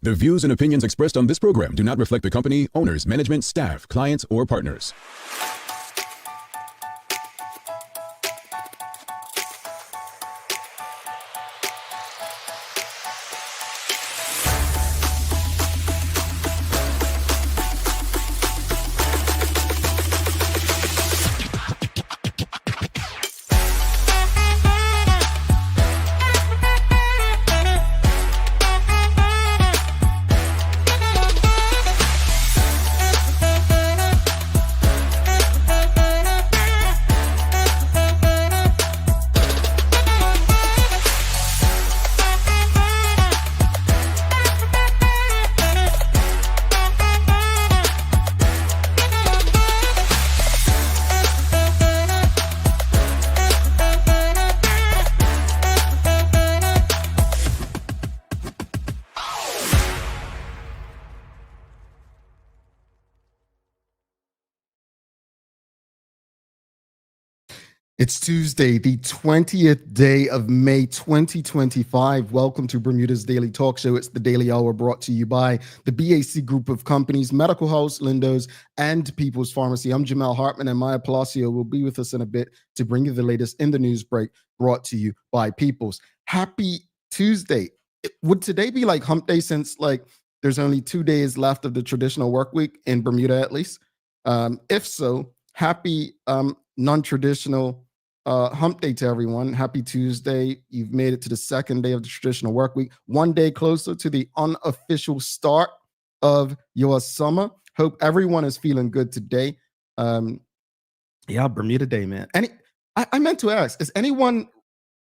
The views and opinions expressed on this program do not reflect the company, owners, management, staff, clients, or partners. It's Tuesday, the 20th day of May 2025. Welcome to Bermuda's Daily Talk Show. It's the Daily Hour brought to you by the BAC Group of Companies, Medical House, Lindo's, and People's Pharmacy. I'm Jamel Hartman, and Maya Palacio will be with us in a bit to bring you the latest in the news break brought to you by People's. Happy Tuesday. Would today be like hump day since there's only 2 days left of the traditional work week in Bermuda at least? If so, happy non-traditional hump day to everyone. Happy Tuesday. You've made it to the second day of the traditional work week, 1 day closer to the unofficial start of your summer. Hope everyone is feeling good today. Bermuda Day, man. I meant to ask, is anyone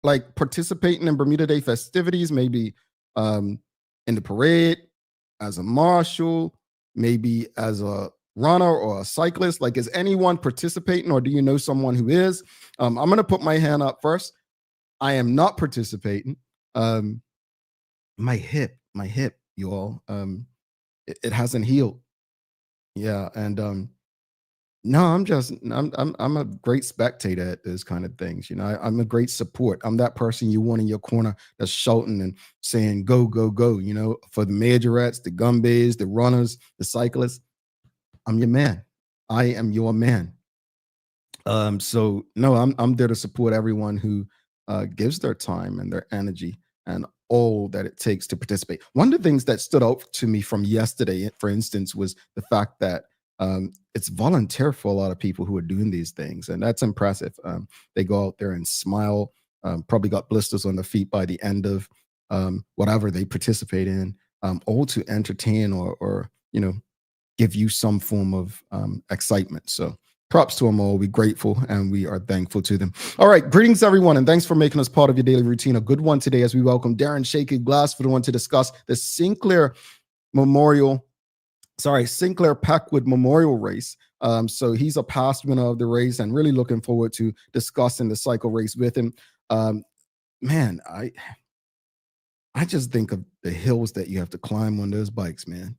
participating in Bermuda Day festivities? Maybe in the parade, as a marshal, maybe as a runner or a cyclist? Is anyone participating, or do you know someone who is? I'm going to put my hand up first. I am not participating. My hip, you all, it hasn't healed. Yeah. And no, I'm a great spectator at those kind of things. You know, I'm a great support. I'm that person you want in your corner that's shouting and saying, go, go, go, for the majorettes, the gumbays, the runners, the cyclists. I'm your man. I am your man. So no, I'm there to support everyone who gives their time and their energy and all that it takes to participate. One of the things that stood out to me from yesterday, for instance, was the fact that it's volunteer for a lot of people who are doing these things, and that's impressive. They go out there and smile, probably got blisters on their feet by the end of whatever they participate in, all to entertain or give you some form of excitement. So props to them all. We're grateful and we are thankful to them. All right. Greetings, everyone. And thanks for making us part of your daily routine. A good one today as we welcome Darren Glasford to discuss the Sinclair Packwood Memorial race. So he's a past winner of the race and really looking forward to discussing the cycle race with him. Man, I just think of the hills that you have to climb on those bikes, man.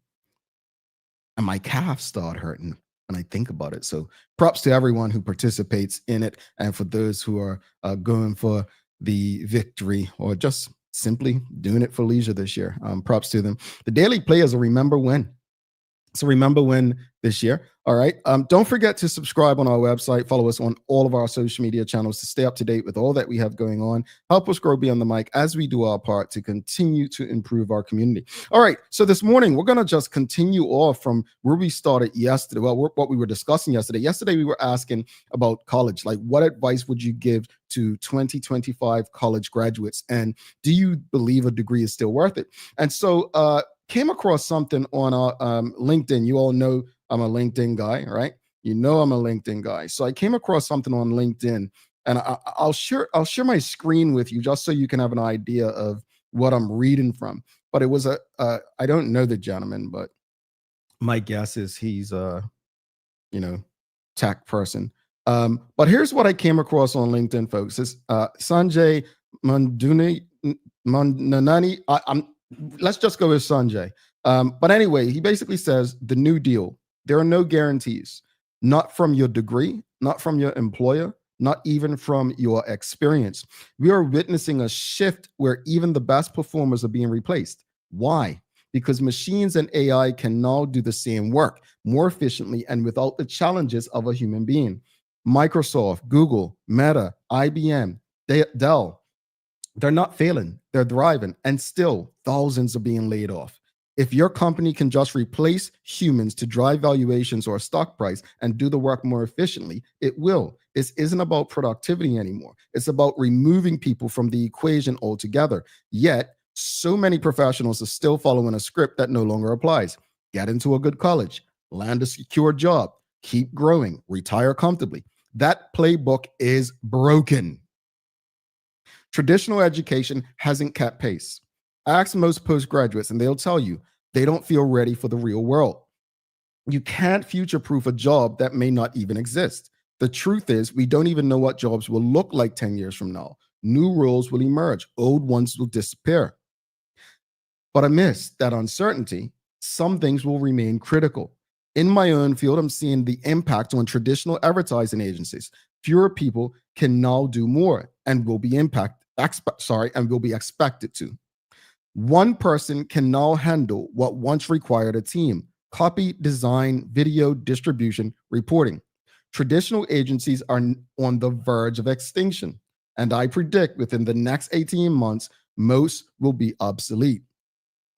And my calves start hurting when I think about it. So props to everyone who participates in it. And for those who are going for the victory or just simply doing it for leisure this year, props to them. The daily play is a remember when. So remember when this year. All right. Don't forget to subscribe on our website. Follow us on all of our social media channels to stay up to date with all that we have going on. Help us grow beyond the mic as we do our part to continue to improve our community. All right. So this morning, we're going to just continue off from where we started yesterday. Well, what we were discussing yesterday. Yesterday, we were asking about college. What advice would you give to 2025 college graduates? And do you believe a degree is still worth it? And so, came across something on LinkedIn. You all know I'm a LinkedIn guy, right? You know I'm a LinkedIn guy. So I came across something on LinkedIn, and I'll share my screen with you just so you can have an idea of what I'm reading from. But it was I don't know the gentleman, but my guess is he's a tech person. But here's what I came across on LinkedIn, folks. It's Sanjay Mandanani. Let's just go with Sanjay. But anyway, he basically says the New Deal. There are no guarantees, not from your degree, not from your employer, not even from your experience. We are witnessing a shift where even the best performers are being replaced. Why? because machines and AI can now do the same work more efficiently and without the challenges of a human being. Microsoft, Google, Meta, IBM, Dell, they're not failing, they're thriving, and still thousands are being laid off. If your company can just replace humans to drive valuations or stock price and do the work more efficiently, it will. This isn't about productivity anymore. It's about removing people from the equation altogether. Yet, so many professionals are still following a script that no longer applies. Get into a good college, land a secure job, keep growing, retire comfortably. That playbook is broken. Traditional education hasn't kept pace. Ask most postgraduates, and they'll tell you they don't feel ready for the real world. You can't future proof a job that may not even exist. The truth is, we don't even know what jobs will look like 10 years from now. New roles will emerge, old ones will disappear. But amidst that uncertainty, some things will remain critical. In my own field, I'm seeing the impact on traditional advertising agencies. Fewer people can now do more and will be expected to. One person can now handle what once required a team: copy, design, video, distribution, reporting. Traditional agencies are on the verge of extinction, and I predict within the next 18 months, most will be obsolete.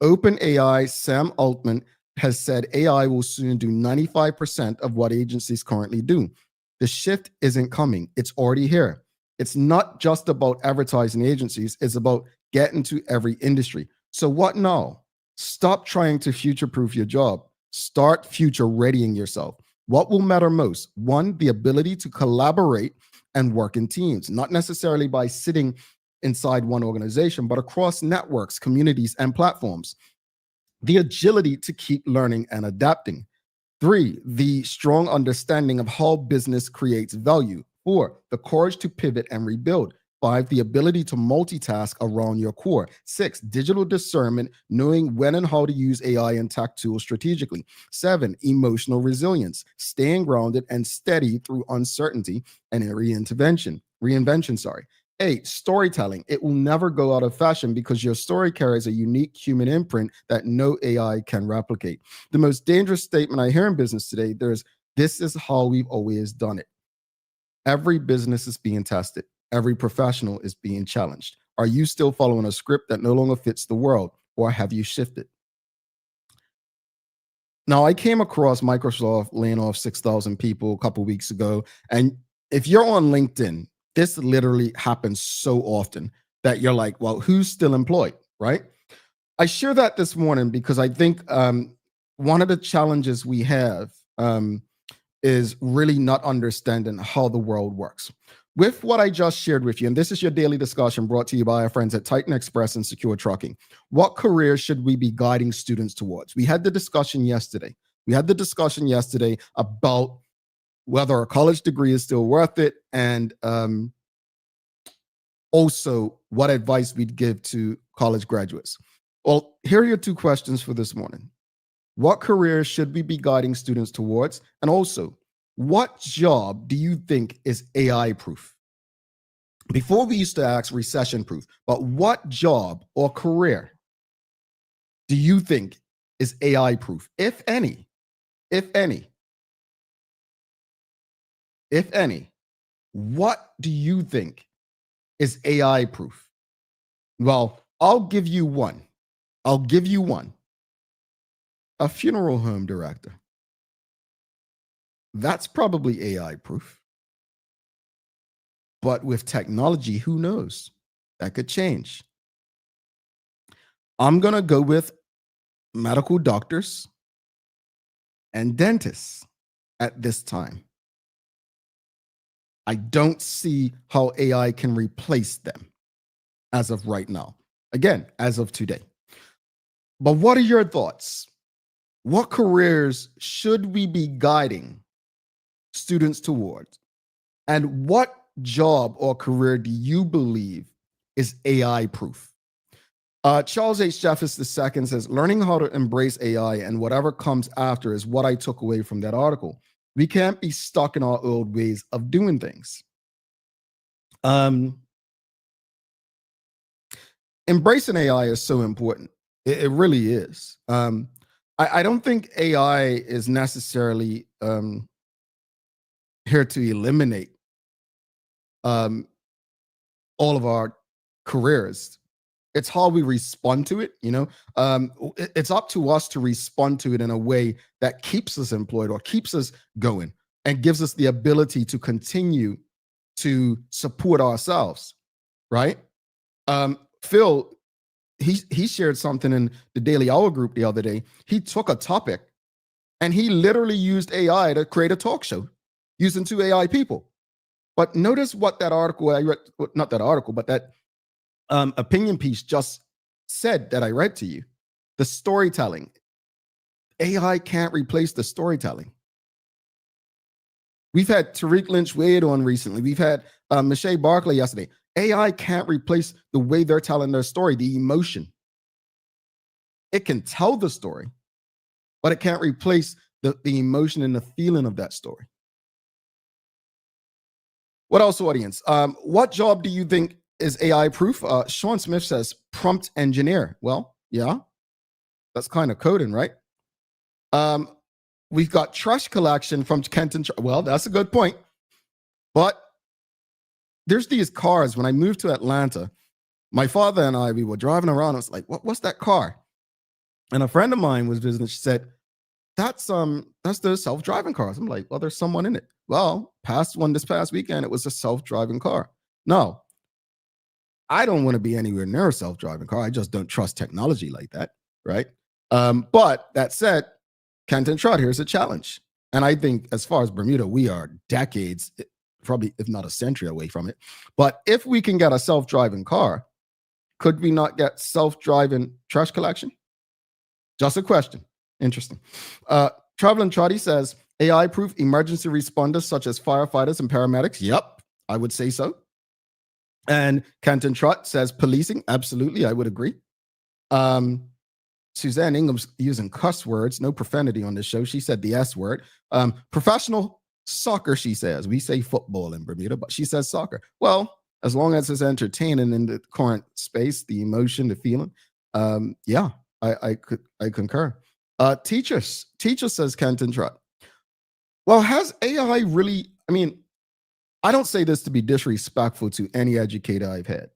OpenAI Sam Altman has said AI will soon do 95% of what agencies currently do. The shift isn't coming, it's already here. It's not just about advertising agencies, it's about getting to every industry. So, what now? Stop trying to future proof your job, start future readying yourself. What will matter most? One, the ability to collaborate and work in teams, not necessarily by sitting inside one organization, but across networks, communities, and platforms. The agility to keep learning and adapting. Three, the strong understanding of how business creates value. Four, the courage to pivot and rebuild. Five, the ability to multitask around your core. Six, digital discernment, knowing when and how to use AI and tech tools strategically. Seven, emotional resilience, staying grounded and steady through uncertainty and reinvention. Eight, storytelling. It will never go out of fashion because your story carries a unique human imprint that no AI can replicate. The most dangerous statement I hear in business today, this is how we've always done it. Every business is being tested. Every professional is being challenged. Are you still following a script that no longer fits the world, or have you shifted? Now, I came across Microsoft laying off 6,000 people a couple weeks ago. And if you're on LinkedIn, this literally happens so often that you're like, well, who's still employed, right? I share that this morning because I think one of the challenges we have is really not understanding how the world works. With what I just shared with you, and this is your daily discussion brought to you by our friends at Titan Express and Secure Trucking. What careers should we be guiding students towards? We had the discussion yesterday. About whether a college degree is still worth it, and also what advice we'd give to college graduates. Well, here are your two questions for this morning. What careers should we be guiding students towards? And also, what job do you think is AI proof? Before we used to ask recession proof, but what job or career do you think is AI proof? If any, what do you think is AI proof? Well, I'll give you one. A funeral home director. That's probably AI proof. But with technology, who knows? That could change. I'm going to go with medical doctors and dentists at this time. I don't see how AI can replace them as of right now. Again, as of today. But what are your thoughts? What careers should we be guiding students towards? And what job or career do you believe is AI proof? Charles H. Jeffers II says, learning how to embrace AI and whatever comes after is what I took away from that article. We can't be stuck in our old ways of doing things. Embracing AI is so important. It really is. I don't think AI is necessarily here to eliminate um, all of our careers. It's how we respond to it. It's up to us to respond to it in a way that keeps us employed or keeps us going and gives us the ability to continue to support ourselves. Right? Phil, he shared something in the Daily Hour group the other day. He took a topic and he literally used AI to create a talk show using two AI people. But notice what that article I read, not that article, but that opinion piece just said that I read to you. The storytelling. AI can't replace the storytelling. We've had Tariq Lynch Wade on recently. We've had Michelle Barkley yesterday. AI can't replace the way they're telling their story, the emotion. It can tell the story, but it can't replace the emotion and the feeling of that story. What else, audience? What job do you think is AI proof? Sean Smith says prompt engineer. Well, yeah, that's kind of coding, right? We've got trash collection from Kenton. Well, that's a good point. But there's these cars. When I moved to Atlanta, my father and we were driving around. I was like, what's that car? And a friend of mine was visiting. She said, that's the self-driving cars. I'm like, well, there's someone in it. Well, passed one this past weekend. It was a self-driving car. No, I don't want to be anywhere near a self-driving car. I just don't trust technology like that, right? But that said, Kenton Trott, here's a challenge. And I think as far as Bermuda, we are decades, probably if not a century away from it. But if we can get a self-driving car, could we not get self-driving trash collection? Just a question. Interesting. Traveling Trotty says, AI-proof emergency responders such as firefighters and paramedics. Yep, I would say so. And Kenton Trott says policing. Absolutely, I would agree. Suzanne Ingham's using cuss words, no profanity on this show. She said the S word. Professional soccer, she says. We say football in Bermuda, but she says soccer. Well, as long as it's entertaining in the current space, the emotion, the feeling. Yeah, I concur. Teacher says Kenton Trott. Well, has AI really, I don't say this to be disrespectful to any educator I've had,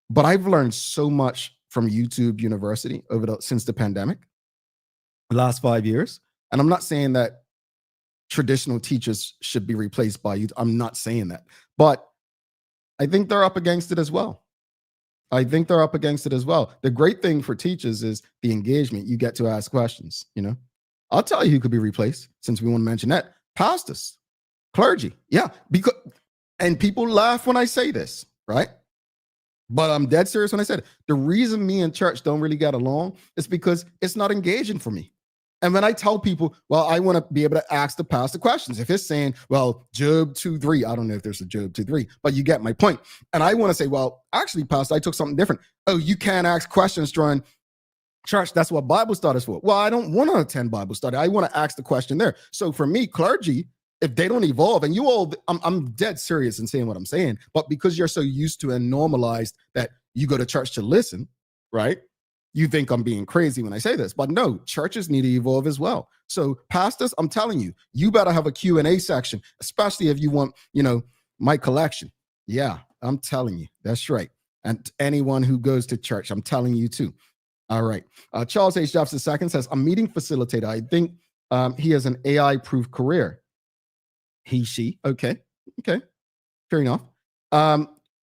but I've learned so much from YouTube University since the pandemic, the last 5 years. And I'm not saying that traditional teachers should be replaced by YouTube. I'm not saying that, but I think they're up against it as well. The great thing for teachers is the engagement. You get to ask questions, I'll tell you who could be replaced, since we want to mention that. Pastors, clergy. Yeah, and people laugh when I say this, right? But I'm dead serious when I said it. The reason me and church don't really get along is because it's not engaging for me. And when I tell people, well, I want to be able to ask the pastor questions. If it's saying, well, Job 2:3, I don't know if there's a Job 2:3, but you get my point. And I want to say, well, actually, pastor, I took something different. Oh, you can't ask questions during church. That's what Bible study is for. Well, I don't want to attend Bible study. I want to ask the question there. So for me, clergy, if they don't evolve, and you all, I'm dead serious in saying what I'm saying, but because you're so used to and normalized that you go to church to listen, right? You think I'm being crazy when I say this, but no, churches need to evolve as well. So pastors, I'm telling you, you better have a Q&A section, especially if you want, my collection. Yeah, I'm telling you, that's right. And anyone who goes to church, I'm telling you too. All right. Charles H. Jeffs II says, a meeting facilitator. I think he has an AI-proof career. He, she. Okay. Fair enough.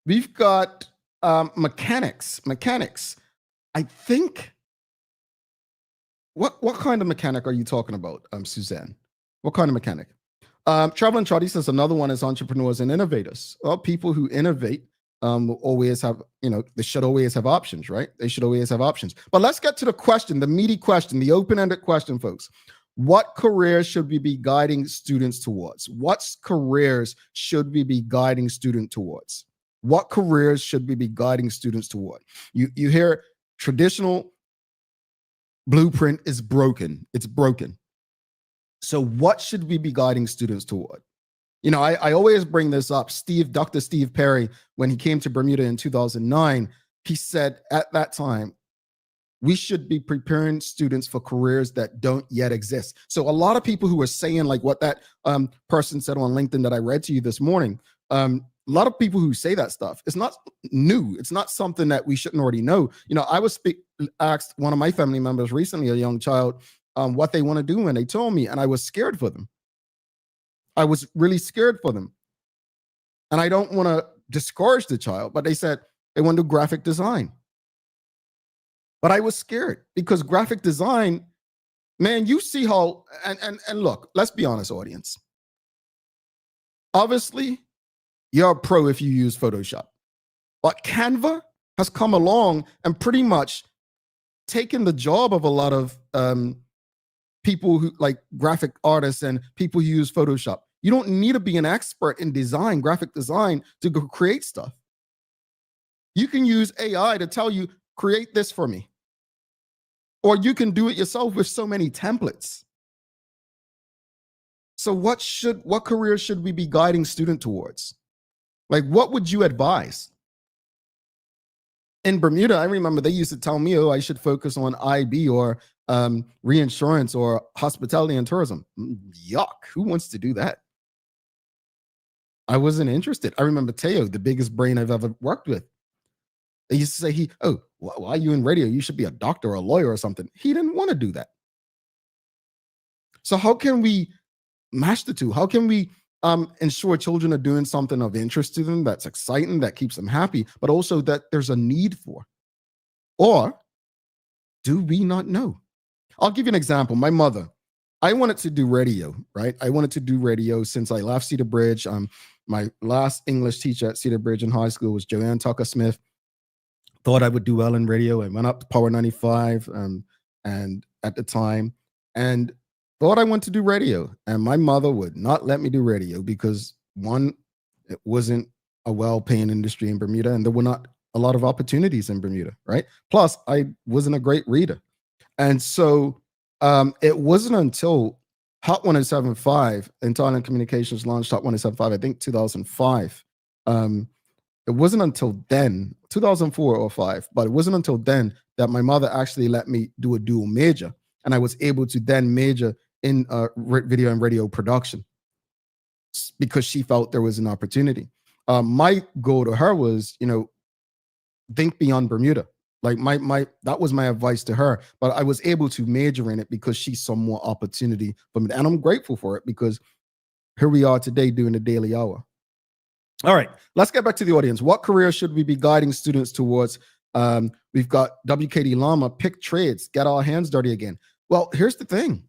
We've got mechanics. I think, what kind of mechanic are you talking about, Suzanne? What kind of mechanic? Traveling Trotty says another one is entrepreneurs and innovators. Well, people who innovate always have, they should always have options, right? They should always have options. But let's get to the question, the meaty question, the open-ended question, folks. What careers should we be guiding students towards? What careers should we be guiding students towards? What careers should we be guiding students toward? You hear traditional blueprint is broken. It's broken. So what should we be guiding students toward? I always bring this up. Dr. Steve Perry, when he came to Bermuda in 2009, he said at that time, we should be preparing students for careers that don't yet exist. So a lot of people who are saying like what that person said on LinkedIn that I read to you this morning, a lot of people who say that stuff, it's not new. It's not something that we shouldn't already know. I asked one of my family members recently, a young child, what they want to do, and they told me, and I was scared for them. I was really scared for them. And I don't want to discourage the child, but they said they want to do graphic design. But I was scared because graphic design, man, you see how, and look, let's be honest, audience. Obviously, you're a pro if you use Photoshop. But Canva has come along and pretty much taken the job of a lot of people who like graphic artists and people who use Photoshop. You don't need to be an expert in design, graphic design, to go create stuff. You can use AI to tell you, create this for me. Or you can do it yourself with so many templates. So what career should we be guiding students towards? Like, what would you advise? In Bermuda, I remember they used to tell me, oh, I should focus on IB or reinsurance or hospitality and tourism. Yuck, who wants to do that? I wasn't interested. I remember Teo, the biggest brain I've ever worked with. They used to say, why are you in radio? You should be a doctor or a lawyer or something. He didn't want to do that. So how can we match the two? How can we ensure children are doing something of interest to them, that's exciting, that keeps them happy, but also that there's a need for? Or do we not know? I'll give you an example. My mother, I wanted to do radio, right? I wanted to do radio since I left Cedar Bridge. My last English teacher at Cedar Bridge in high school was Joanne Tucker Smith. Thought I would do well in radio. I went up to Power 95 and at the time, and thought I wanted to do radio. And my mother would not let me do radio because, one, it wasn't a well-paying industry in Bermuda, and there were not a lot of opportunities in Bermuda, right? Plus, I wasn't a great reader. And so it wasn't until Hot 107.5, Intelligent Communications launched Hot 107.5, I think 2005. It wasn't until then, 2004 or 5, but it wasn't until then that my mother actually let me do a dual major. And I was able to then major in video and radio production because she felt there was an opportunity. My goal to her was, think beyond Bermuda. Like that was my advice to her, but I was able to major in it because she saw more opportunity from it. And I'm grateful for it because here we are today doing the daily hour. All right, let's get back to the audience. What career should we be guiding students towards? We've got WKD Llama, pick trades, get our hands dirty again. Well, here's the thing.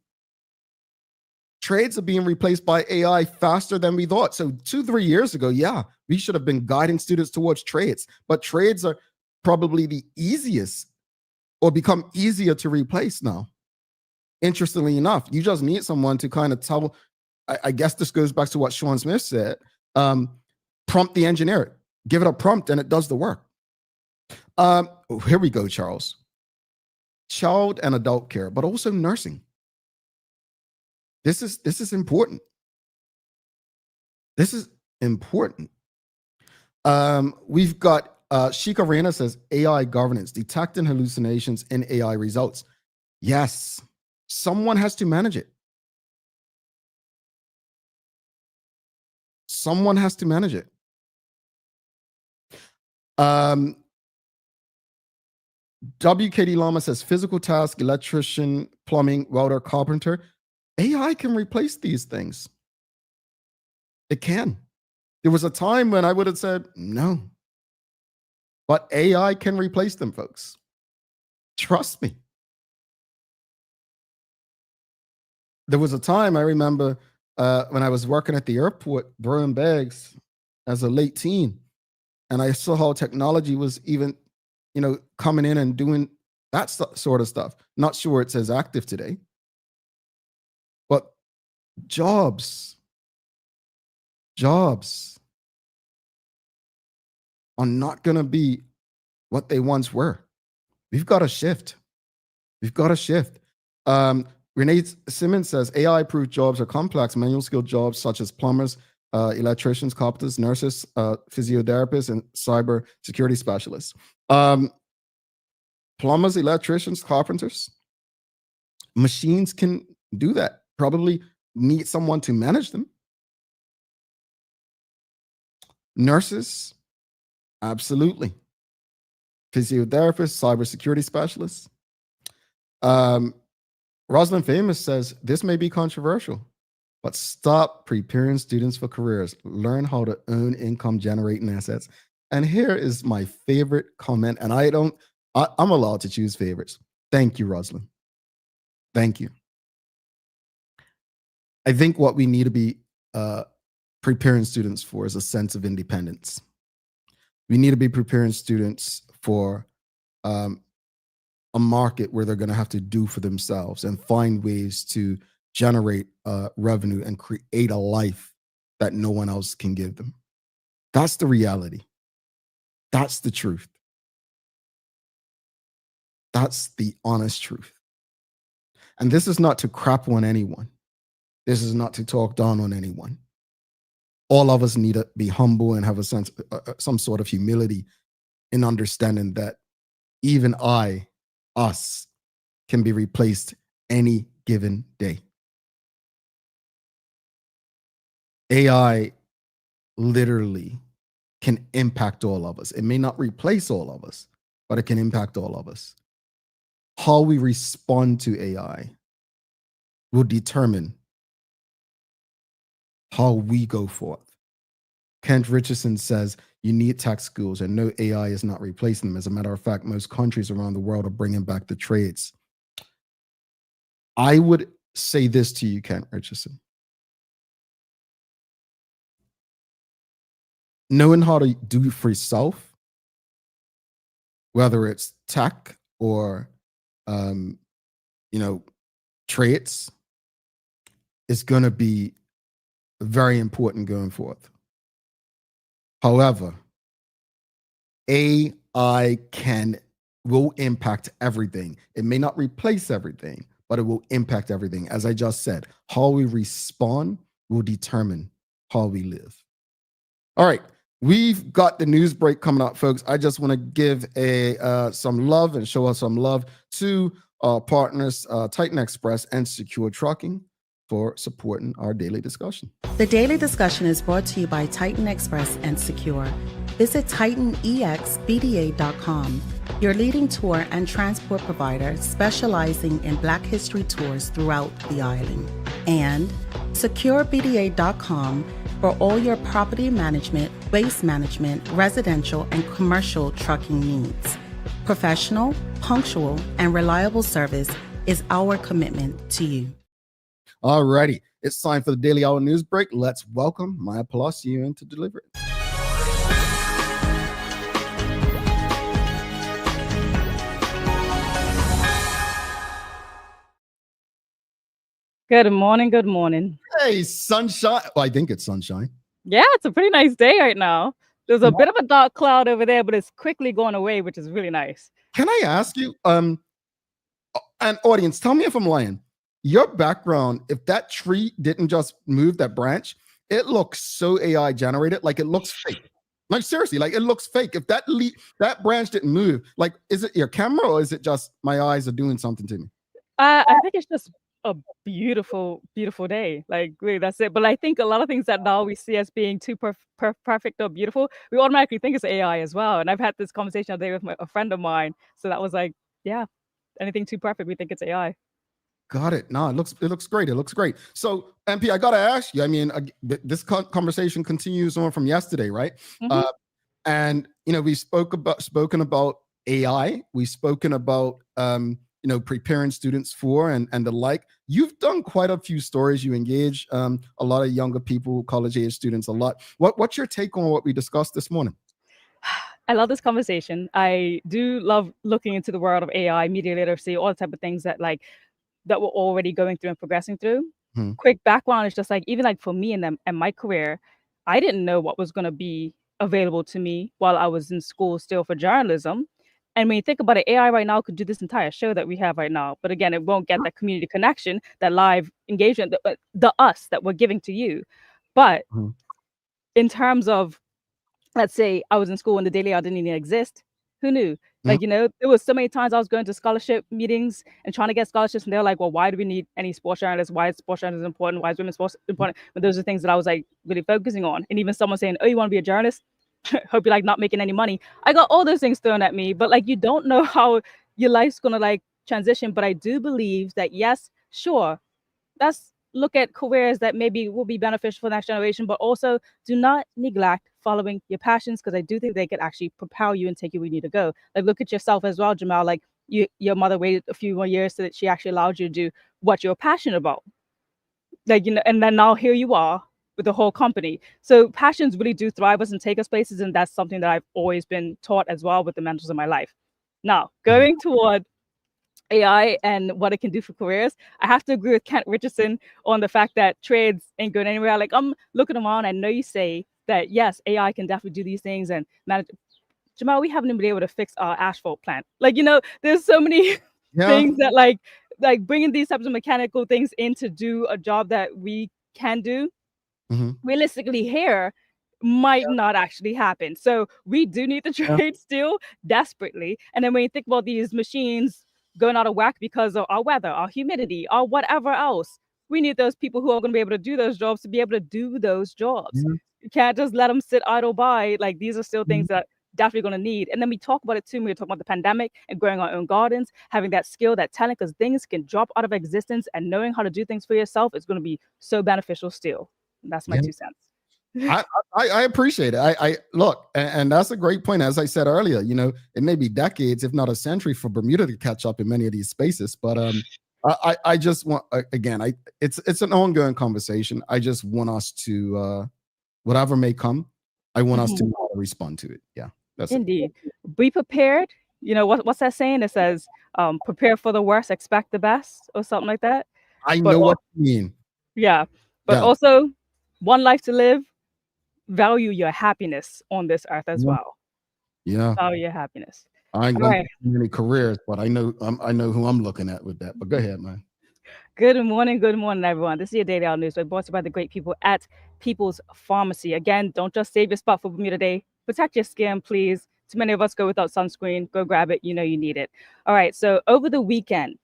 Trades are being replaced by AI faster than we thought. So 2-3 years ago, yeah, we should have been guiding students towards trades, but trades are probably the easiest or become easier to replace now. Interestingly enough, you just need someone to kind of tell, I guess this goes back to what Sean Smith said, prompt the engineer, give it a prompt and it does the work. Here we go, Charles. Child and adult care, but also nursing. This is important. This is important. We've got Sheikha Reina says AI governance, detecting hallucinations in AI results. Yes, someone has to manage it. Someone has to manage it. WKD Llama says physical task, electrician, plumbing, welder, carpenter. AI can replace these things. It can. There was a time when I would have said no. But AI can replace them, folks. Trust me. There was a time I remember when I was working at the airport, throwing bags as a late teen, and I saw how technology was even, coming in and doing that sort of stuff. Not sure it's as active today, but jobs are not going to be what they once were. We've got to shift. Renee Simmons says AI-proof jobs are complex, manual skilled jobs such as plumbers, electricians, carpenters, nurses, physiotherapists, and cyber security specialists. plumbers, electricians, carpenters. Machines can do that. Probably need someone to manage them. Nurses, absolutely. Physiotherapists, cybersecurity specialists. Rosalind Famous says this may be controversial, but stop preparing students for careers. Learn how to own income generating assets. And here is my favorite comment, and I'm allowed to choose favorites. Thank you, Rosalind. Thank you. I think what we need to be preparing students for is a sense of independence. We need to be preparing students for a market where they're going to have to do for themselves and find ways to generate revenue and create a life that no one else can give them. That's the reality. That's the truth. That's the honest truth. And this is not to crap on anyone. This is not to talk down on anyone. All of us need to be humble and have a sense, some sort of humility in understanding that even us, can be replaced any given day. AI literally can impact all of us. It may not replace all of us, but it can impact all of us. How we respond to AI will determine how we go forth. Kent Richardson says you need tech schools, and no, AI is not replacing them. As a matter of fact, most countries around the world are bringing back the trades. I would say this to you, Kent Richardson. Knowing how to do for yourself, whether it's tech or trades, is going to be very important going forth. However, AI will impact everything. It may not replace everything, but it will impact everything. As I just said, how we respond will determine how we live. All right, we've got the news break coming up, folks. I just want to give some love and show us some love to our partners, Titan Express and Secure Trucking, for supporting our daily discussion. The daily discussion is brought to you by Titan Express and Secure. Visit TitanEXBDA.com, your leading tour and transport provider specializing in Black History tours throughout the island. And SecureBDA.com for all your property management, waste management, residential, and commercial trucking needs. Professional, punctual, and reliable service is our commitment to you. All righty, it's time for the Daily Hour News Break. Let's welcome Maya Palacio in to deliver it. Good morning, good morning. Hey, sunshine. Well, I think it's sunshine. Yeah, it's a pretty nice day right now. There's a bit of a dark cloud over there, but it's quickly going away, which is really nice. Can I ask you, an audience, tell me if I'm lying. Your background, if that tree didn't just move that branch, it looks so AI generated, like it looks fake. Like seriously, like it looks fake. If that branch didn't move, like is it your camera or is it just my eyes are doing something to me? I think it's just a beautiful, beautiful day. Like really, that's it. But I think a lot of things that now we see as being too perfect or beautiful, we automatically think it's AI as well. And I've had this conversation today with a friend of mine. So that was like, yeah, anything too perfect, we think it's AI. Got it. No, it looks great. It looks great. So, MP, I gotta ask you. I mean, this conversation continues on from yesterday, right? Mm-hmm. And we've spoken about AI. We've spoken about preparing students for and the like. You've done quite a few stories. You engage a lot of younger people, college age students, a lot. What's your take on what we discussed this morning? I love this conversation. I do love looking into the world of AI, media literacy, all the type of things that we're already going through and progressing through. Quick background is just like, even like for me and my career, I didn't know what was going to be available to me while I was in school still for journalism. And when you think about it, AI right now could do this entire show that we have right now. But again, it won't get that community connection, that live engagement, the us that we're giving to you. But in terms of, let's say I was in school and the Daily Hour didn't even exist. Who knew? Like, there was so many times I was going to scholarship meetings and trying to get scholarships, and they're like, well, why do we need any sports journalists? Why is sports journalism important? Why is women's sports important? But those are things that I was like really focusing on. And even someone saying, oh, you want to be a journalist? Hope you're like not making any money. I got all those things thrown at me, but like, you don't know how your life's going to like transition. But I do believe that, yes, sure, let's look at careers that maybe will be beneficial for the next generation, but also do not neglect following your passions, because I do think they could actually propel you and take you where you need to go. Like, look at yourself as well, Jamal. Like, your mother waited a few more years so that she actually allowed you to do what you're passionate about. Like, and then now here you are with the whole company. So passions really do thrive us and take us places, and that's something that I've always been taught as well with the mentors in my life. Now, going toward AI and what it can do for careers, I have to agree with Kent Richardson on the fact that trades ain't going anywhere. Like, I'm looking around, I know you say that, yes, AI can definitely do these things and manage. Jamal, we haven't even been able to fix our asphalt plant. Like, there's so many things that like bringing these types of mechanical things in to do a job that we can do, realistically here, might not actually happen. So we do need the trade still desperately. And then when you think about these machines going out of whack because of our weather, our humidity, or whatever else, we need those people who are going to be able to do those jobs to be able to do those jobs. You can't just let them sit idle by. Like, these are still things that definitely going to need. And then we talk about it too when we talk about the pandemic and growing our own gardens, having that skill, that talent, because things can drop out of existence, and knowing how to do things for yourself is going to be so beneficial still. That's my 2 cents. I appreciate it. I look, and that's a great point. As I said earlier, it may be decades, if not a century, for Bermuda to catch up in many of these spaces. But I just want, again, it's an ongoing conversation. I just want us to, whatever may come, I want us to know how to respond to it. Yeah, that's indeed. Be prepared. What's that saying? It says, prepare for the worst, expect the best, or something like that. I know what you mean. Yeah, but also, one life to live. Value your happiness on this earth as well. Yeah. Value your happiness. I ain't going to many careers, but I know who I'm looking at with that. But go ahead, man. Good morning, everyone. This is your Daily Hour News, brought to you by the great people at People's Pharmacy. Again, don't just save your spot for Bermuda Day. Protect your skin, please. Too many of us go without sunscreen. Go grab it. You know you need it. All right. So over the weekend,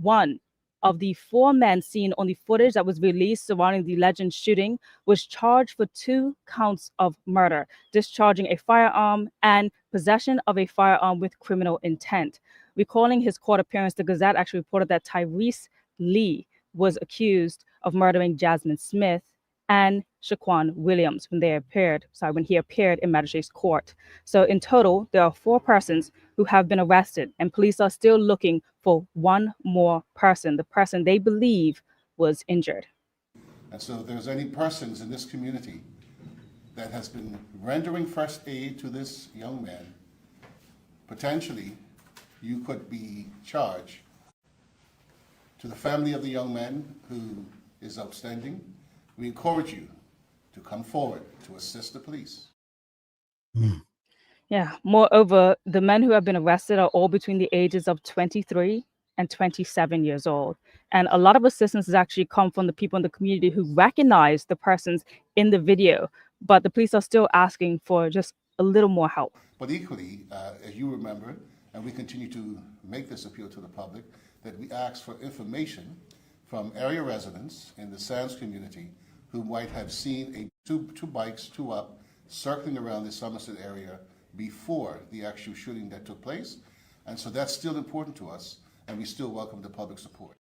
one of the 4 men seen on the footage that was released surrounding the Legend shooting was charged for 2 counts of murder, discharging a firearm and possession of a firearm with criminal intent. Recalling his court appearance, the Gazette actually reported that Tyrese Lee was accused of murdering Jasmine Smith and Shaquan Williams when he appeared in magistrate's court. So in total, there are 4 persons who have been arrested, and police are still looking for one more person, the person they believe was injured. And so if there's any persons in this community that has been rendering first aid to this young man, potentially you could be charged. To the family of the young man who is outstanding, we encourage you to come forward to assist the police. Yeah. Moreover, the men who have been arrested are all between the ages of 23 and 27 years old. And a lot of assistance has actually come from the people in the community who recognize the persons in the video, but the police are still asking for just a little more help. But equally, as you remember, and we continue to make this appeal to the public, that we ask for information from area residents in the Sands community who might have seen two bikes, 2 up, circling around the Somerset area before the actual shooting that took place. And so that's still important to us, and we still welcome the public support.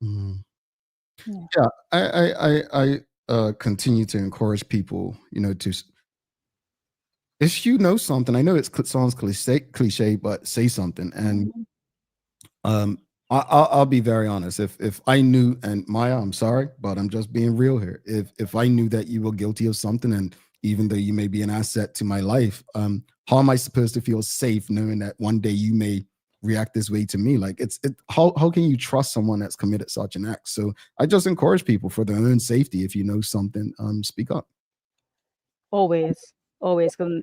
Yeah, I continue to encourage people, to, if you know something, I know it sounds cliche, but say something. And I'll be very honest. If I knew, and Maya, I'm sorry, but I'm just being real here. If I knew that you were guilty of something, and even though you may be an asset to my life, how am I supposed to feel safe knowing that one day you may react this way to me? Like, how can you trust someone that's committed such an act? So I just encourage people, for their own safety, if you know something, speak up. Always, because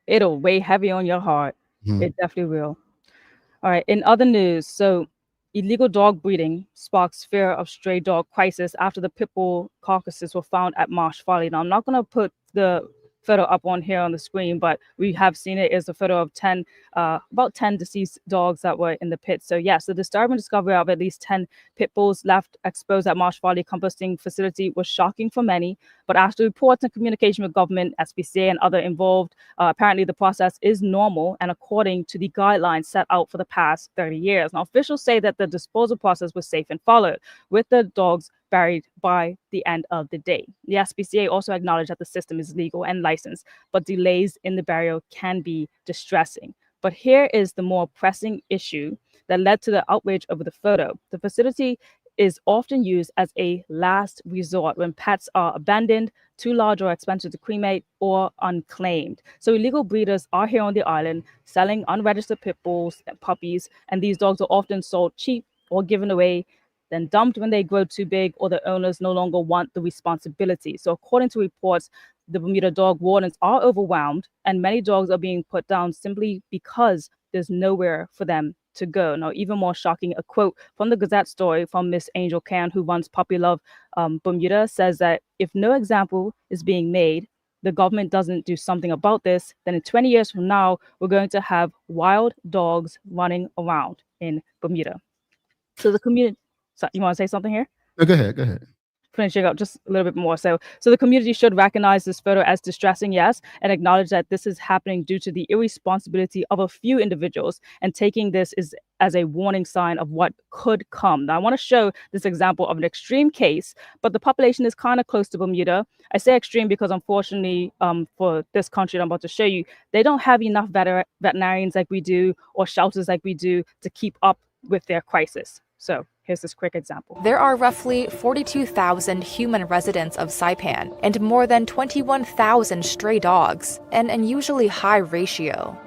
it'll weigh heavy on your heart. It definitely will. All right. In other news, so illegal dog breeding sparks fear of stray dog crisis after the pit bull carcasses were found at Marsh Folly. Now, I'm not going to put the photo up on here on the screen, but we have seen it is a photo of about 10 deceased dogs that were in the pit. So yes, the disturbing discovery of at least 10 pit bulls left exposed at Marsh Valley composting facility was shocking for many. But after reports and communication with government, SPCA, and other involved, apparently the process is normal and according to the guidelines set out for the past 30 years. Now, officials say that the disposal process was safe and followed, with the dogs buried by the end of the day. The SPCA also acknowledged that the system is legal and licensed, but delays in the burial can be distressing. But here is the more pressing issue that led to the outrage over the photo. The facility is often used as a last resort when pets are abandoned, too large or expensive to cremate, or unclaimed. So illegal breeders are here on the island selling unregistered pit bulls and puppies, and these dogs are often sold cheap or given away, then dumped when they grow too big or the owners no longer want the responsibility. So according to reports, the Bermuda dog wardens are overwhelmed and many dogs are being put down simply because there's nowhere for them to go. Now, even more shocking, a quote from the Gazette story from Miss Angel Can, who runs Puppy Love Bermuda, says that if no example is being made, the government doesn't do something about this, then in 20 years from now, we're going to have wild dogs running around in Bermuda. So the community, so you want to say something here? No, go ahead. Finishing up just a little bit more. So the community should recognize this photo as distressing, yes, and acknowledge that this is happening due to the irresponsibility of a few individuals, and taking this as a warning sign of what could come. Now, I want to show this example of an extreme case, but the population is kind of close to Bermuda. I say extreme because unfortunately, for this country that I'm about to show you, they don't have enough veterinarians like we do, or shelters like we do, to keep up with their crisis. So here's this quick example. There are roughly 42,000 human residents of Saipan and more than 21,000 stray dogs, an unusually high ratio.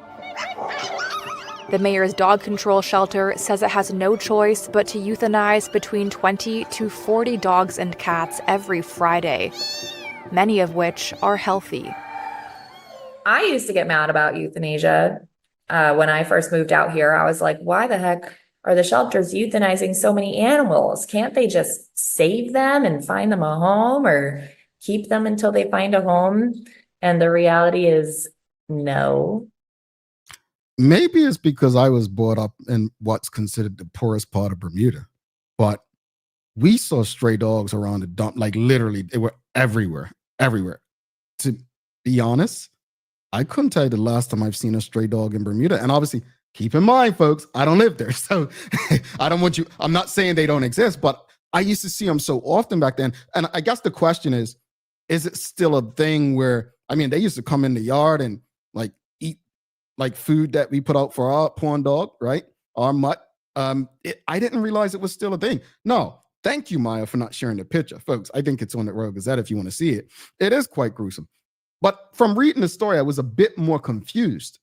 The mayor's dog control shelter says it has no choice but to euthanize between 20 to 40 dogs and cats every Friday, many of which are healthy. I used to get mad about euthanasia when I first moved out here. I was like, why the heck are the shelters euthanizing so many animals? Can't they just save them and find them a home, or keep them until they find a home? And the reality is no. Maybe it's because I was brought up in what's considered the poorest part of Bermuda, but we saw stray dogs around the dump, like literally they were everywhere. To be honest, I couldn't tell you the last time I've seen a stray dog in Bermuda. And obviously, keep in mind, folks, I don't live there. So I'm not saying they don't exist, but I used to see them so often back then. And I guess the question is it still a thing where, I mean, they used to come in the yard and like eat like food that we put out for our pawn dog, right? Our mutt. I didn't realize it was still a thing. No, thank you, Maya, for not sharing the picture. Folks, I think it's on the Royal Gazette if you want to see it. It is quite gruesome. But from reading the story, I was a bit more confused.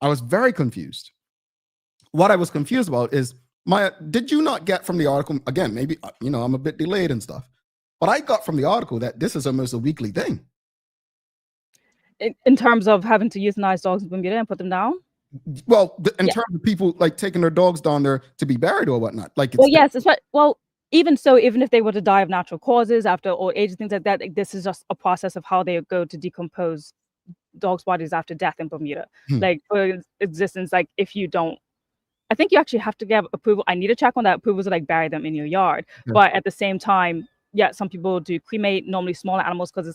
I was very confused. What I was confused about is, Maya, did you not get from the article, again, maybe, I'm a bit delayed and stuff, but I got from the article that this is almost a weekly thing. In terms of having to euthanize dogs in Bermuda and put them down? Well, in terms of people like taking their dogs down there to be buried or whatnot. Like, even so, even if they were to die of natural causes after old age, things like that, this is just a process of how they go to decompose dogs' bodies after death in Bermuda. Like, for existence, like if you don't, I think you actually have to get approval. I need to check on that approval to like bury them in your yard. Yeah. But at the same time, yeah, some people do cremate normally smaller animals because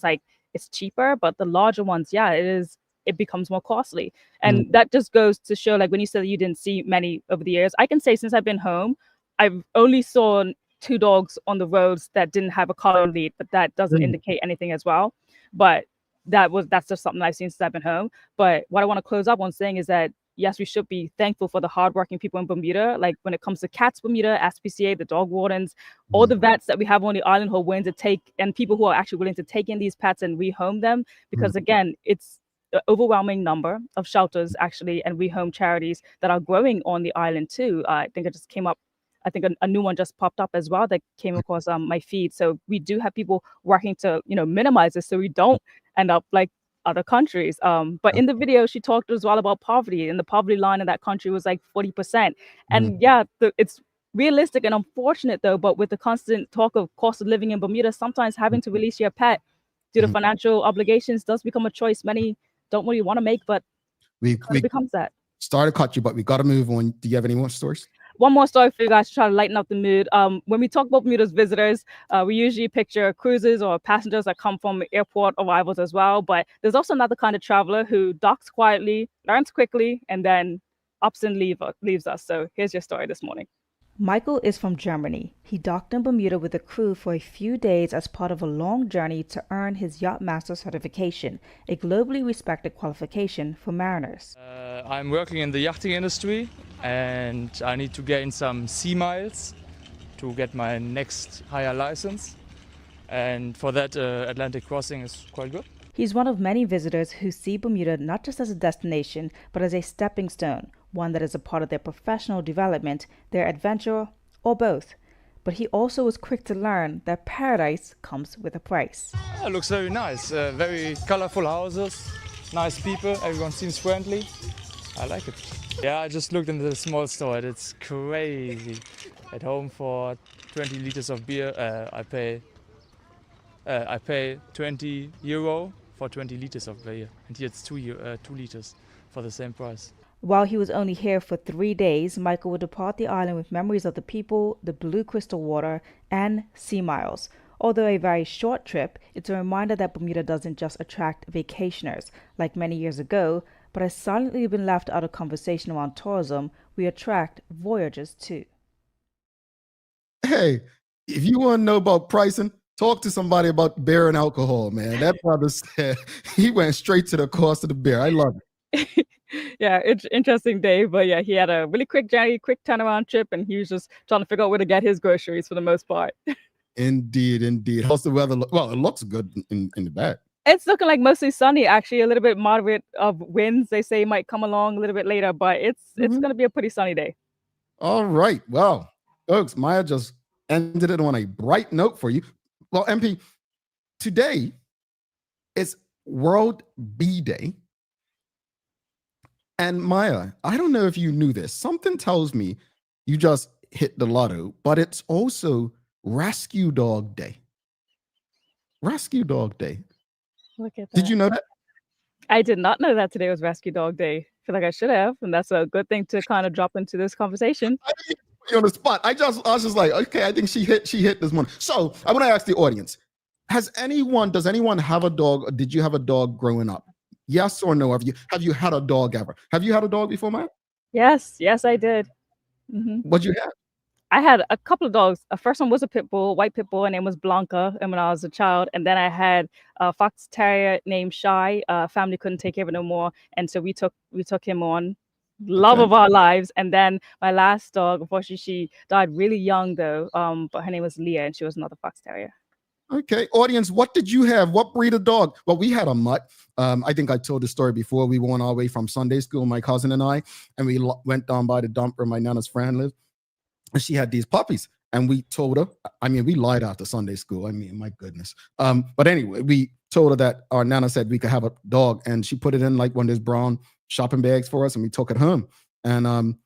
it's cheaper. But the larger ones, it becomes more costly. And that just goes to show, like when you said that you didn't see many over the years, I can say since I've been home, I've only saw 2 dogs on the roads that didn't have a collar lead, but that doesn't indicate anything as well. But that's just something I've seen since I've been home. But what I want to close up on saying is that yes, we should be thankful for the hardworking people in Bermuda. Like when it comes to Cats Bermuda, SPCA, the dog wardens, all the vets that we have on the island who are willing to take, and people who are actually willing to take in these pets and rehome them. Because again, it's an overwhelming number of shelters actually and rehome charities that are growing on the island too. I think it just came up. I think a new one just popped up as well that came across my feed. So we do have people working to, minimize this so we don't end up like other countries. But in the video, she talked as well about poverty, and the poverty line in that country was like 40%. And it's realistic and unfortunate though, but with the constant talk of cost of living in Bermuda, sometimes having to release your pet due to financial obligations does become a choice many don't really want to make, but we it becomes that. Started to cut you, but we got to move on. Do you have any more stories? One more story for you guys to try to lighten up the mood. When we talk about Bermuda's visitors, we usually picture cruisers or passengers that come from airport arrivals as well. But there's also another kind of traveler who docks quietly, learns quickly, and then ups and leaves us. So here's your story this morning. Michael is from Germany. He docked in Bermuda with a crew for a few days as part of a long journey to earn his Yacht Master certification, a globally respected qualification for mariners. I'm working in the yachting industry and I need to gain some sea miles to get my next higher license. And for that, Atlantic crossing is quite good. He's one of many visitors who see Bermuda not just as a destination, but as a stepping stone, one that is a part of their professional development, their adventure, or both. But he also was quick to learn that paradise comes with a price. It looks very nice, very colorful houses, nice people, everyone seems friendly. I like it. Yeah, I just looked into the small store, it's crazy. At home for 20 liters of beer, I pay 20 euro for 20 liters of beer, and here it's 2 liters for the same price. While he was only here for 3 days, Michael would depart the island with memories of the people, the blue crystal water, and sea miles. Although a very short trip, it's a reminder that Bermuda doesn't just attract vacationers, like many years ago, but has silently been left out of conversation around tourism. We attract voyagers too. Hey, if you want to know about pricing, talk to somebody about beer and alcohol, man. That brother said he went straight to the cost of the beer. I love it. Yeah, it's interesting day, but yeah, he had a really quick journey, quick turnaround trip, and he was just trying to figure out where to get his groceries for the most part. Indeed. How's the weather? Well, it looks good in the back. It's looking like mostly sunny, actually. A little bit moderate of winds, they say, might come along a little bit later, but it's going to be a pretty sunny day. All right. Well, folks, Maya just ended it on a bright note for you. Well, MP, today is World Bee Day. And Maya, I don't know if you knew this. Something tells me you just hit the lotto, but it's also Rescue Dog Day. Rescue Dog Day. Look at that. Did you know that? I did not know that today was Rescue Dog Day. I feel like I should have, and that's a good thing to kind of drop into this conversation. I didn't put you on the spot. I was just like, okay, I think she hit this one. So I want to ask the audience: does anyone have a dog, or did you have a dog growing up? Yes or no? Have you had a dog ever? Have you had a dog before, Maya? Yes, I did. What'd you have? I had a couple of dogs. The first one was a pit bull, white pit bull. Her name was Blanca, and when I was a child. And then I had a fox terrier named Shy. Family couldn't take care of it no more, and so we took him on. Love of our lives. And then my last dog, unfortunately, she died really young though. But her name was Leah, and she was another fox terrier. Okay, audience, what did you have? What breed of dog? Well, we had a mutt. I think I told the story before. We were on our way from Sunday school, my cousin and I, and we went down by the dump where my nana's friend lived, and she had these puppies. And we told her, we lied after Sunday school. My goodness. But anyway, we told her that our nana said we could have a dog, and she put it in like one of those brown shopping bags for us, and we took it home. And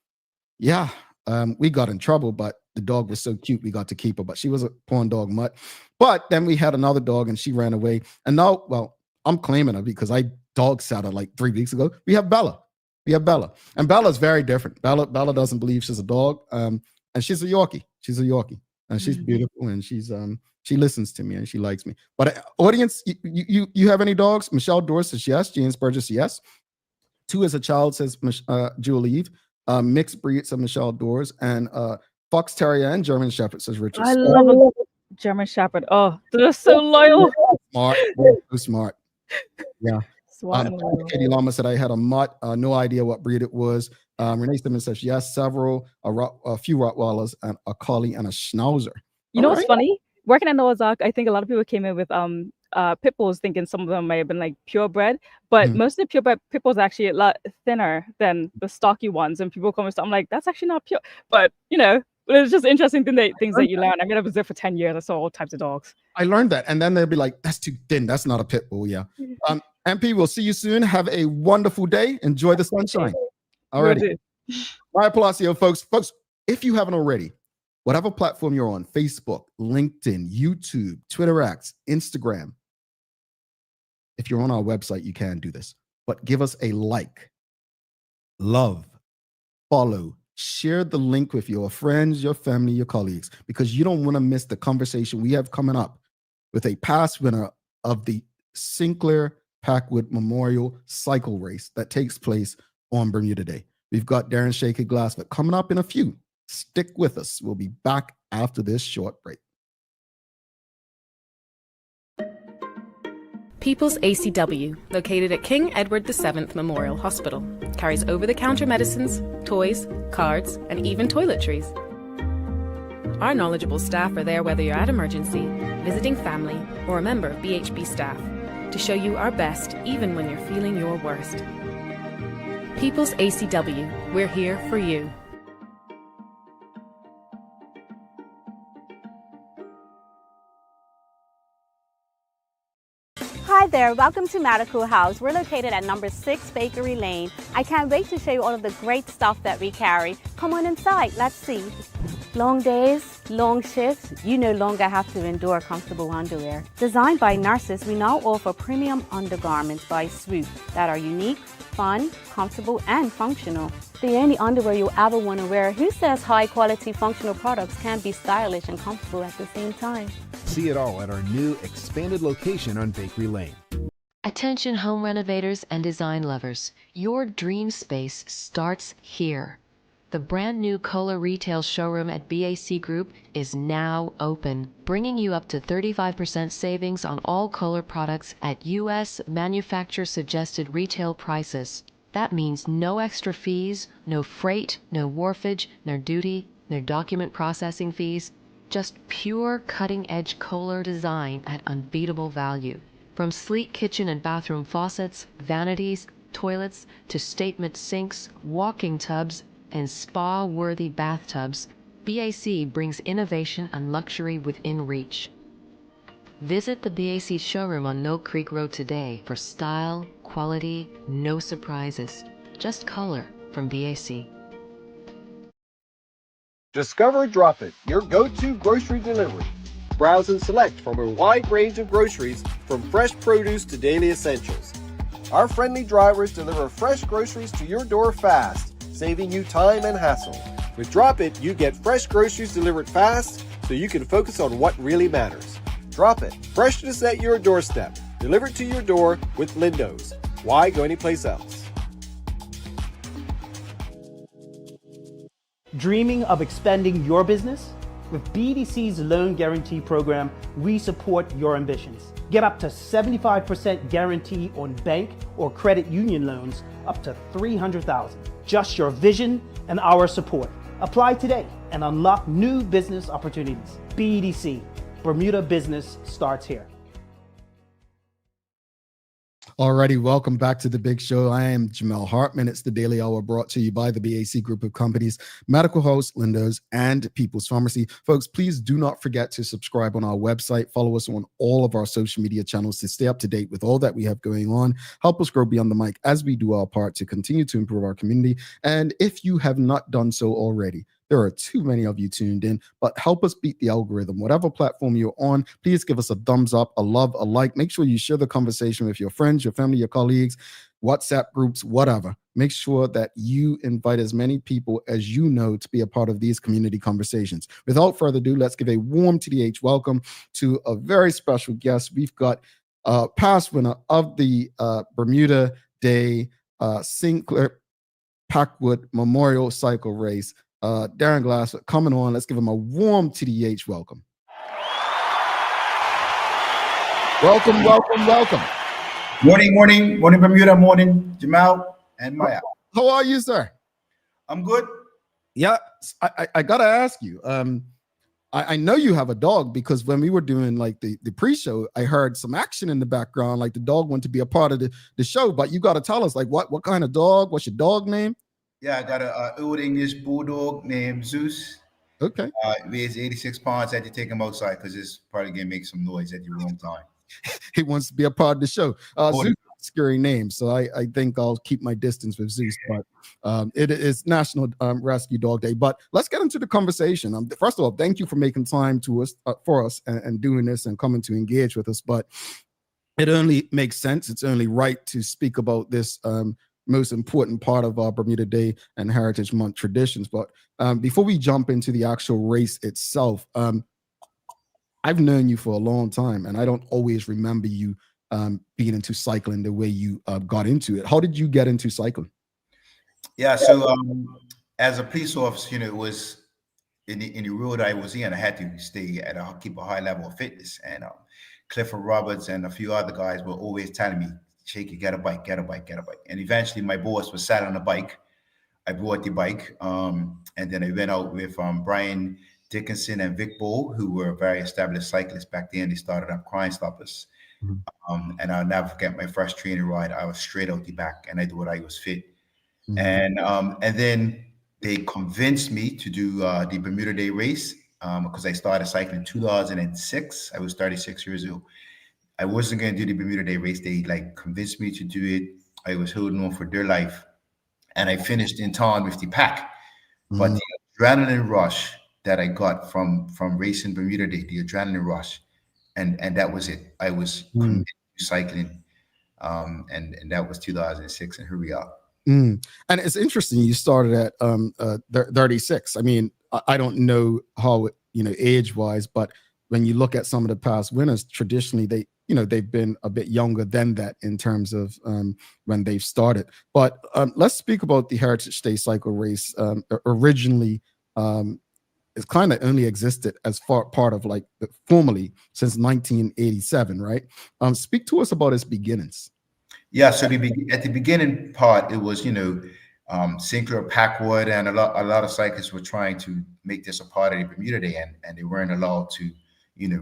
we got in trouble, but the dog was so cute we got to keep her. But she was a pawn dog mutt. But then we had another dog, and she ran away. And now, well, I'm claiming her because I dog sat her like 3 weeks ago. We have Bella. And Bella's very different. Bella doesn't believe she's a dog. And she's a Yorkie. And she's beautiful, and she listens to me, and she likes me. But audience, you have any dogs? Michelle Dorr says yes. James Burgess, yes. 2 as a child, says Jewel Eve. Mixed breed, says Michelle Doors. And Fox Terrier and German Shepherd, says Richard. I love a German Shepherd. Oh, they're so loyal. Smart. So smart. Yeah. Katie Lama said I had a mutt. No idea what breed it was. Renee Simmons says yes, several, a few Rottweilers, and a collie and a Schnauzer. You know what's funny? Working at Noah's Ark, I think a lot of people came in with pit bulls, thinking some of them may have been like purebred, but most of the purebred pit bulls are actually a lot thinner than the stocky ones. And people come and stuff, I'm like, that's actually not pure. But it's just interesting things that you learn. I was there for 10 years. I saw all types of dogs. I learned that, and then they'll be like, that's too thin. That's not a pit bull. Yeah. MP, we'll see you soon. Have a wonderful day. Enjoy the sunshine. All righty. Maya Palacio, folks, if you haven't already, whatever platform you're on, Facebook, LinkedIn, YouTube, Twitter X, Instagram, if you're on our website, you can do this. But give us a like, love, follow, share the link with your friends, your family, your colleagues, because you don't want to miss the conversation we have coming up with a past winner of the Sinclair Packwood Memorial Cycle Race that takes place on Bermuda Day. We've got Darren Glasford coming up in a few. Stick with us. We'll be back after this short break. People's ACW, located at King Edward VII Memorial Hospital, carries over-the-counter medicines, toys, cards, and even toiletries. Our knowledgeable staff are there whether you're at emergency, visiting family, or a member of BHB staff, to show you our best even when you're feeling your worst. People's ACW, we're here for you. Hi there, welcome to Medical House. We're located at number 6 Bakery Lane. I can't wait to show you all of the great stuff that we carry. Come on inside, let's see. Long days, long shifts, you no longer have to endure comfortable underwear. Designed by nurses, we now offer premium undergarments by Swoop that are unique, fun, comfortable, and functional. The only underwear you'll ever want to wear. Who says high-quality functional products can't be stylish and comfortable at the same time? See it all at our new expanded location on Bakery Lane. Attention home renovators and design lovers, your dream space starts here. The brand new Kohler retail showroom at BAC Group is now open, bringing you up to 35% savings on all Kohler products at U.S. manufacturer suggested retail prices. That means no extra fees, no freight, no wharfage, no duty, no document processing fees, just pure cutting-edge Kohler design at unbeatable value. From sleek kitchen and bathroom faucets, vanities, toilets, to statement sinks, walking tubs, and spa-worthy bathtubs, BAC brings innovation and luxury within reach. Visit the BAC showroom on Mill Creek Road today for style, quality, no surprises. Just color from BAC. Discover Drop It, your go-to grocery delivery. Browse and select from a wide range of groceries, from fresh produce to daily essentials. Our friendly drivers deliver fresh groceries to your door fast, saving you time and hassle. With Drop It, you get fresh groceries delivered fast so you can focus on what really matters. Drop It, freshness at your doorstep, delivered to your door with Lindo's. Why go anyplace else? Dreaming of expanding your business? With BDC's loan guarantee program, we support your ambitions. Get up to 75% guarantee on bank or credit union loans up to $300,000. Just your vision and our support. Apply today and unlock new business opportunities. BDC, Bermuda business starts here. Alrighty, welcome back to the big show. I am Jamel Hartman. It's the Daily Hour brought to you by the BAC Group of Companies, Medical House, Lindo's, and People's Pharmacy. Folks, please do not forget to subscribe on our website. Follow us on all of our social media channels to stay up to date with all that we have going on. Help us grow beyond the mic as we do our part to continue to improve our community. And if you have not done so already, there are too many of you tuned in, but help us beat the algorithm. Whatever platform you're on, please give us a thumbs up, a love, a like. Make sure you share the conversation with your friends, your family, your colleagues, WhatsApp groups, whatever. Make sure that you invite as many people as you know to be a part of these community conversations. Without further ado, let's give a warm TDH welcome to a very special guest. We've got past winner of the Bermuda Day Sinclair Packwood Memorial Cycle Race, Darren Glasford, coming on. Let's give him a warm TDH welcome. Welcome, welcome, welcome. Morning, Bermuda, morning, Jamal and Maya. How are you, sir? I'm good. Yeah, I gotta ask you. I know you have a dog because when we were doing like the pre-show, I heard some action in the background, like the dog wanted to be a part of the show. But you got to tell us, like, what kind of dog? What's your dog name? Yeah, I got a old English bulldog named Zeus. Okay. Weighs 86 pounds. I had to take him outside because it's probably gonna make some noise at the wrong time. He wants to be a part of the show. Zeus is a scary name, so I think I'll keep my distance with Zeus. But it is National Rescue Dog Day. But let's get into the conversation. First of all, thank you for making time for us and doing this and coming to engage with us. But it only makes sense. It's only right to speak about this most important part of our Bermuda Day and Heritage Month traditions. But before we jump into the actual race itself, I've known you for a long time, and I don't always remember you being into cycling the way you got into it. How did you get into cycling? Yeah, so as a police officer, it was in the road I was in, I had to keep a high level of fitness. And Clifford Roberts and a few other guys were always telling me, Shaky, get a bike, get a bike, get a bike. And eventually my boss was sat on a bike. I bought the bike. And then I went out with Brian Dickinson and Vic Bull, who were very established cyclists back then. They started up Crime Stoppers. And I'll never forget my first training ride. I was straight out the back, and I thought I was fit. And then they convinced me to do the Bermuda Day race because I started cycling in 2006. I was 36 years old. I wasn't going to do the Bermuda Day race. They convinced me to do it. I was holding on for dear life, and I finished in time with the pack. But the adrenaline rush that I got from racing Bermuda Day, the adrenaline rush, and that was it. I was committed to cycling, and that was 2006, and here we are. And it's interesting. You started at 36. I mean, I don't know how, age wise, but when you look at some of the past winners, traditionally they've been a bit younger than that in terms of when they've started. But let's speak about the Heritage Day Cycle Race. Originally, it's kind of only existed as part of formally since 1987, right? Speak to us about its beginnings. Yeah, so at the beginning part, it was Sinclair Packwood, and a lot of cyclists were trying to make this a part of the Bermuda Day, and they weren't allowed to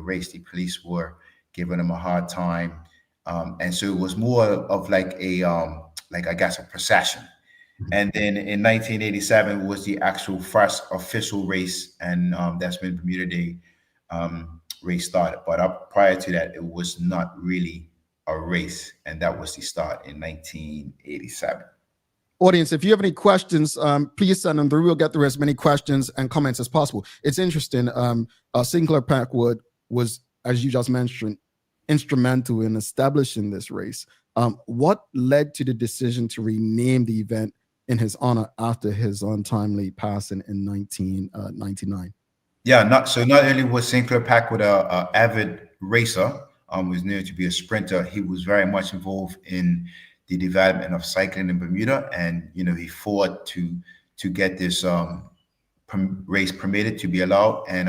race. The police were giving them a hard time, and so it was more of I guess a procession. And then in 1987 was the actual first official race, and that's when Bermuda Day race started. But prior to that, it was not really a race, and that was the start in 1987. Audience, if you have any questions, please send them through. We'll get through as many questions and comments as possible. It's interesting. Sinclair Packwood was, as you just mentioned, instrumental in establishing this race. What led to the decision to rename the event in his honor after his untimely passing in 1999? Yeah, not only was Sinclair Packwood a avid racer, was known to be a sprinter. He was very much involved in the development of cycling in Bermuda, and he fought to get this race permitted to be allowed. And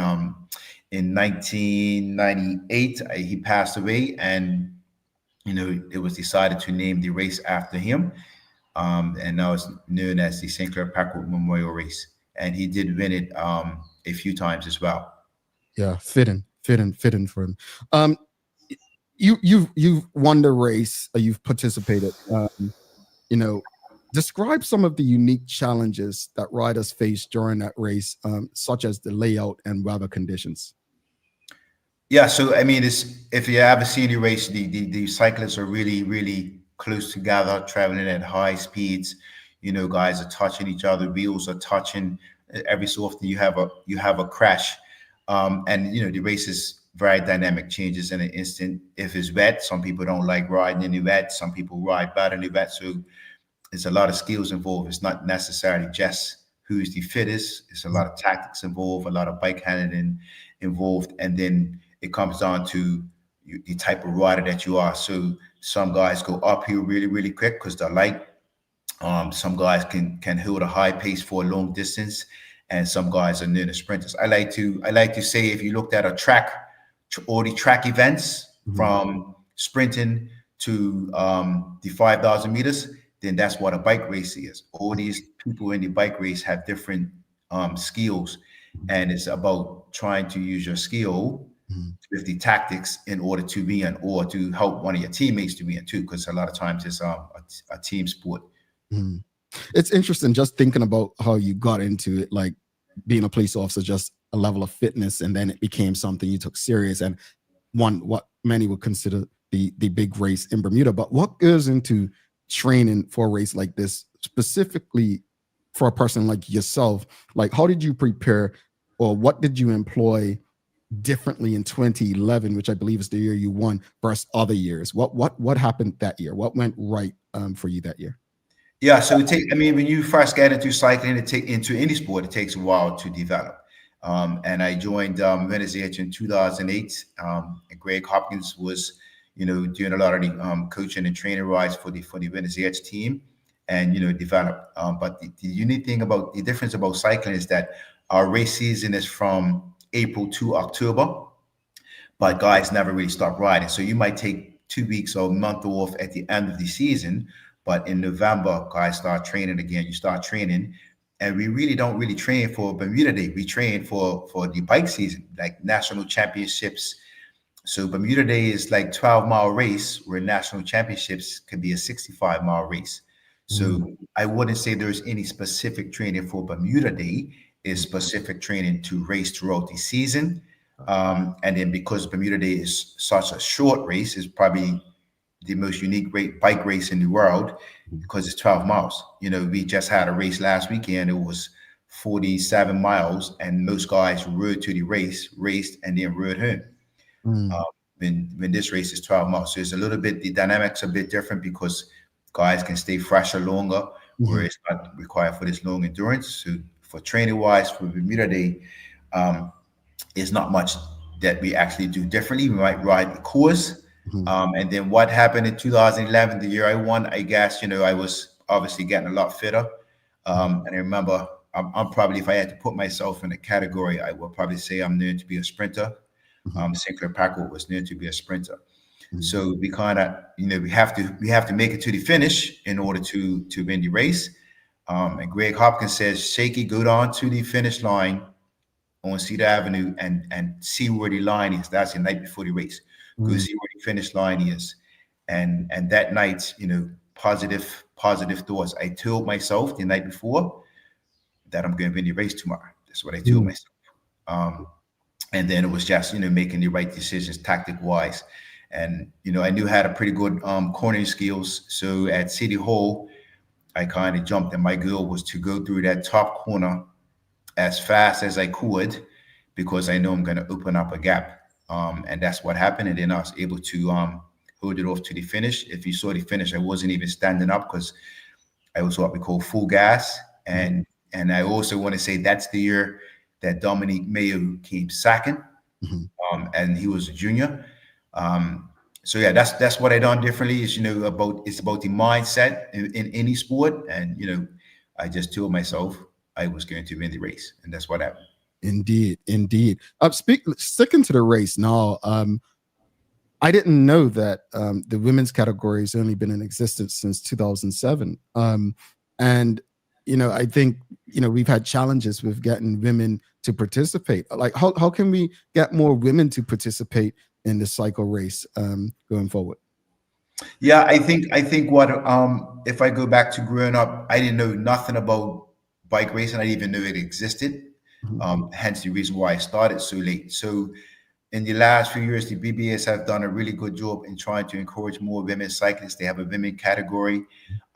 in 1998, he passed away, and it was decided to name the race after him, and now it's known as the Sinclair Packwood Memorial Race. And he did win it a few times as well. Yeah, fitting for him. You've won the race, you've participated. Describe some of the unique challenges that riders face during that race, such as the layout and weather conditions. Yeah, so I mean, if you ever seen the race, the cyclists are really, really close together, traveling at high speeds. Guys are touching each other, wheels are touching. Every so often you have a crash, and the race is very dynamic, changes in an instant. If it's wet, some people don't like riding in the wet. Some people ride better in the wet. So it's a lot of skills involved. It's not necessarily just who's the fittest. It's a lot of tactics involved, a lot of bike handling involved. And then it comes down to the type of rider that you are. So some guys go uphill really, really quick because they're light. Some guys can hold a high pace for a long distance, and some guys are known as sprinters. I like to say, if you looked at a track, all the track events from sprinting to the 5,000 meters, then that's what a bike race is. All these people in the bike race have different skills, and it's about trying to use your skill with the tactics in order to win, or to help one of your teammates to win too, because a lot of times it's a team sport. It's interesting just thinking about how you got into it, like being a police officer, just a level of fitness, and then it became something you took serious and won what many would consider the big race in Bermuda. But what goes into training for a race like this, specifically for a person like yourself? Like, how did you prepare, or what did you employ differently in 2011, which I believe is the year you won, versus other years? What happened that year? What went right for you that year? Yeah, so I mean, when you first get into cycling, into any sport, it takes a while to develop. And I joined Venezuela in 2008. And Greg Hopkins was, doing a lot of the coaching and training rides for the Venezuela team, and develop. But the unique thing about the difference about cycling is that our race season is from April to October, but guys never really stop riding. So you might take 2 weeks or a month off at the end of the season, but in November, guys start training again. You start training, and we really don't really train for Bermuda Day. We train for the bike season, like national championships. So Bermuda Day is like 12-mile race, where national championships could be a 65-mile race. So I wouldn't say there's any specific training for Bermuda Day. It's specific training to race throughout the season. And then because Bermuda Day is such a short race, it's probably the most unique bike race in the world because it's 12 miles. We just had a race last weekend. It was 47 miles, and most guys rode to the race, raced, and then rode home. When this race is 12 miles. So it's a little bit, the dynamics are a bit different because guys can stay fresher longer, where it's not required for this long endurance. So for training wise, for Bermuda Day, it's not much that we actually do differently. We might ride the course. And then what happened in 2011, the year I won, I guess, I was obviously getting a lot fitter. And I remember, I'm probably, if I had to put myself in a category, I would probably say I'm known to be a sprinter. Sinclair Packwood was known to be a sprinter. So we kind of, we have to make it to the finish in order to win the race. And Greg Hopkins says, Shaky, go down to the finish line on Cedar Avenue and see where the line is. That's the night before the race. Go see where the finish line is. And that night, positive thoughts. I told myself the night before that I'm going to win the race tomorrow. That's what I told myself. And then it was just, making the right decisions tactic-wise. And, I knew I had a pretty good cornering skills. So at City Hall, I kind of jumped, and my goal was to go through that top corner as fast as I could, because I know I'm going to open up a gap. And that's what happened. And then I was able to hold it off to the finish. If you saw the finish, I wasn't even standing up because I was what we call full gas. And I also want to say that's the year that Dominique Mayo came second, and he was a junior. So yeah, that's what I done differently. Is it's about the mindset in any sport, and I just told myself I was going to win the race, and that's what happened. Indeed. Sticking to the race now, I didn't know that the women's category has only been in existence since 2007. And I think we've had challenges with getting women to participate. Like how can we get more women to participate in the cycle race going forward? Yeah, I think what if I go back to growing up, I didn't know nothing about bike racing. I didn't even know it existed. Hence the reason why I started so late. So in the last few years, the BBS have done a really good job in trying to encourage more women cyclists. They have a women category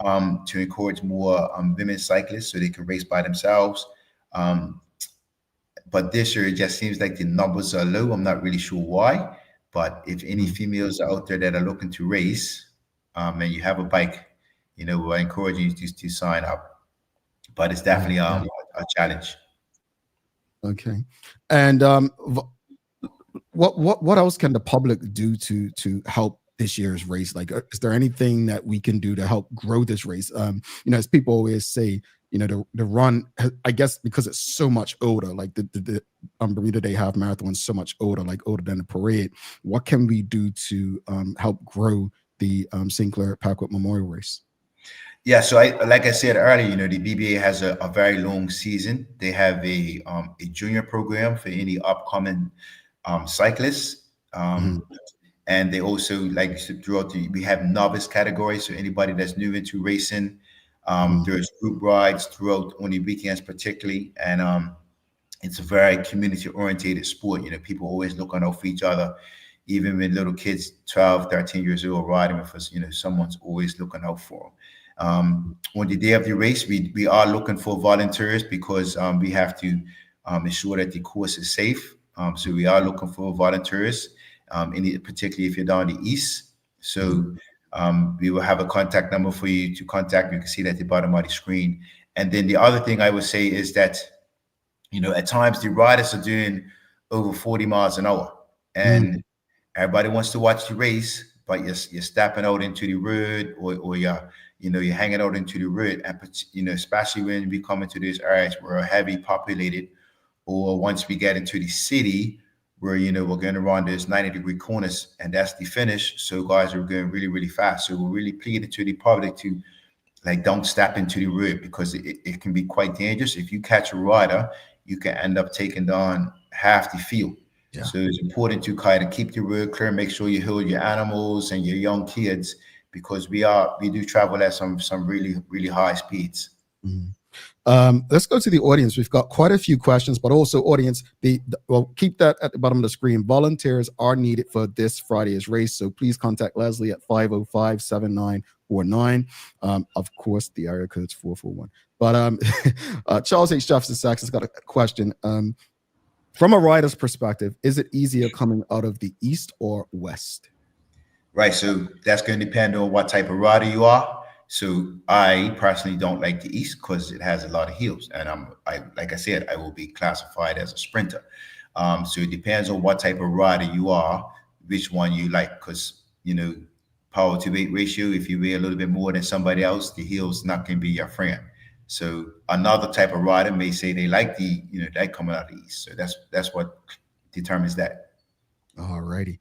to encourage more women cyclists so they can race by themselves. But this year, it just seems like the numbers are low. I'm not really sure why. But if any females are out there that are looking to race and you have a bike, I encourage you to sign up. But it's definitely a challenge. Okay. And what else can the public do to help this year's race? Like, is there anything that we can do to help grow this race? As people always say, the run, I guess because it's so much older, like the Bermuda Day Half Marathon is so much older, like older than the parade. What can we do to help grow the Sinclair Packwood Memorial Race? Yeah, so like I said earlier, the BBA has a very long season. They have a junior program for any upcoming cyclists. And they also, like throughout we have novice categories. So anybody that's new into racing, there's group rides throughout on the weekends particularly. And it's a very community oriented sport. People always looking out for each other. Even when little kids, 12, 13 years old, riding with us, someone's always looking out for them. On the day of the race, we are looking for volunteers because we have to ensure that the course is safe. So we are looking for volunteers, particularly if you're down the east. So we will have a contact number for you to contact. You can see that at the bottom of the screen. And then the other thing I would say is that, at times the riders are doing over 40 miles an hour, and everybody wants to watch the race, but you're stepping out into the road, or you're hanging out into the road, and especially when we come into these areas where are heavily populated, or once we get into the city where we're going to run those 90-degree corners, and that's the finish. So guys are going really, really fast. So we're really pleading to the public to don't step into the road, because it can be quite dangerous. If you catch a rider, you can end up taking down half the field. Yeah. So it's important to kind of keep the road clear, make sure you hold your animals and your young kids, because we do travel at some really, really high speeds. Let's go to the audience. We've got quite a few questions, but also audience, keep that at the bottom of the screen. Volunteers are needed for this Friday's race, so please contact Leslie at 505-7949. Of course, the area code is 441. But Charles H. Jefferson Saxon's got a question. From a rider's perspective, is it easier coming out of the east or west? Right, so that's going to depend on what type of rider you are. So I personally don't like the east because it has a lot of hills, and like I said, I will be classified as a sprinter. So it depends on what type of rider you are, which one you like, because power to weight ratio, if you weigh a little bit more than somebody else, the hills not going to be your friend. So another type of rider may say they like like coming out of the east. So that's what determines that. All righty.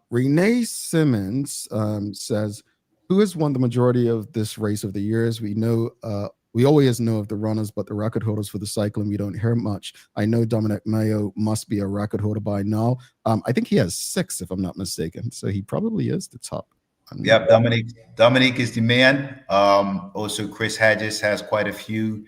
Renee Simmons says, who has won the majority of this race of the years? We know, we always know of the runners, but the record holders for the cycling, we don't hear much. I know Dominic Mayo must be a record holder by now. I think he has 6, if I'm not mistaken. So he probably is the top. Yeah, Dominic is the man. Also, Chris Hedges has quite a few.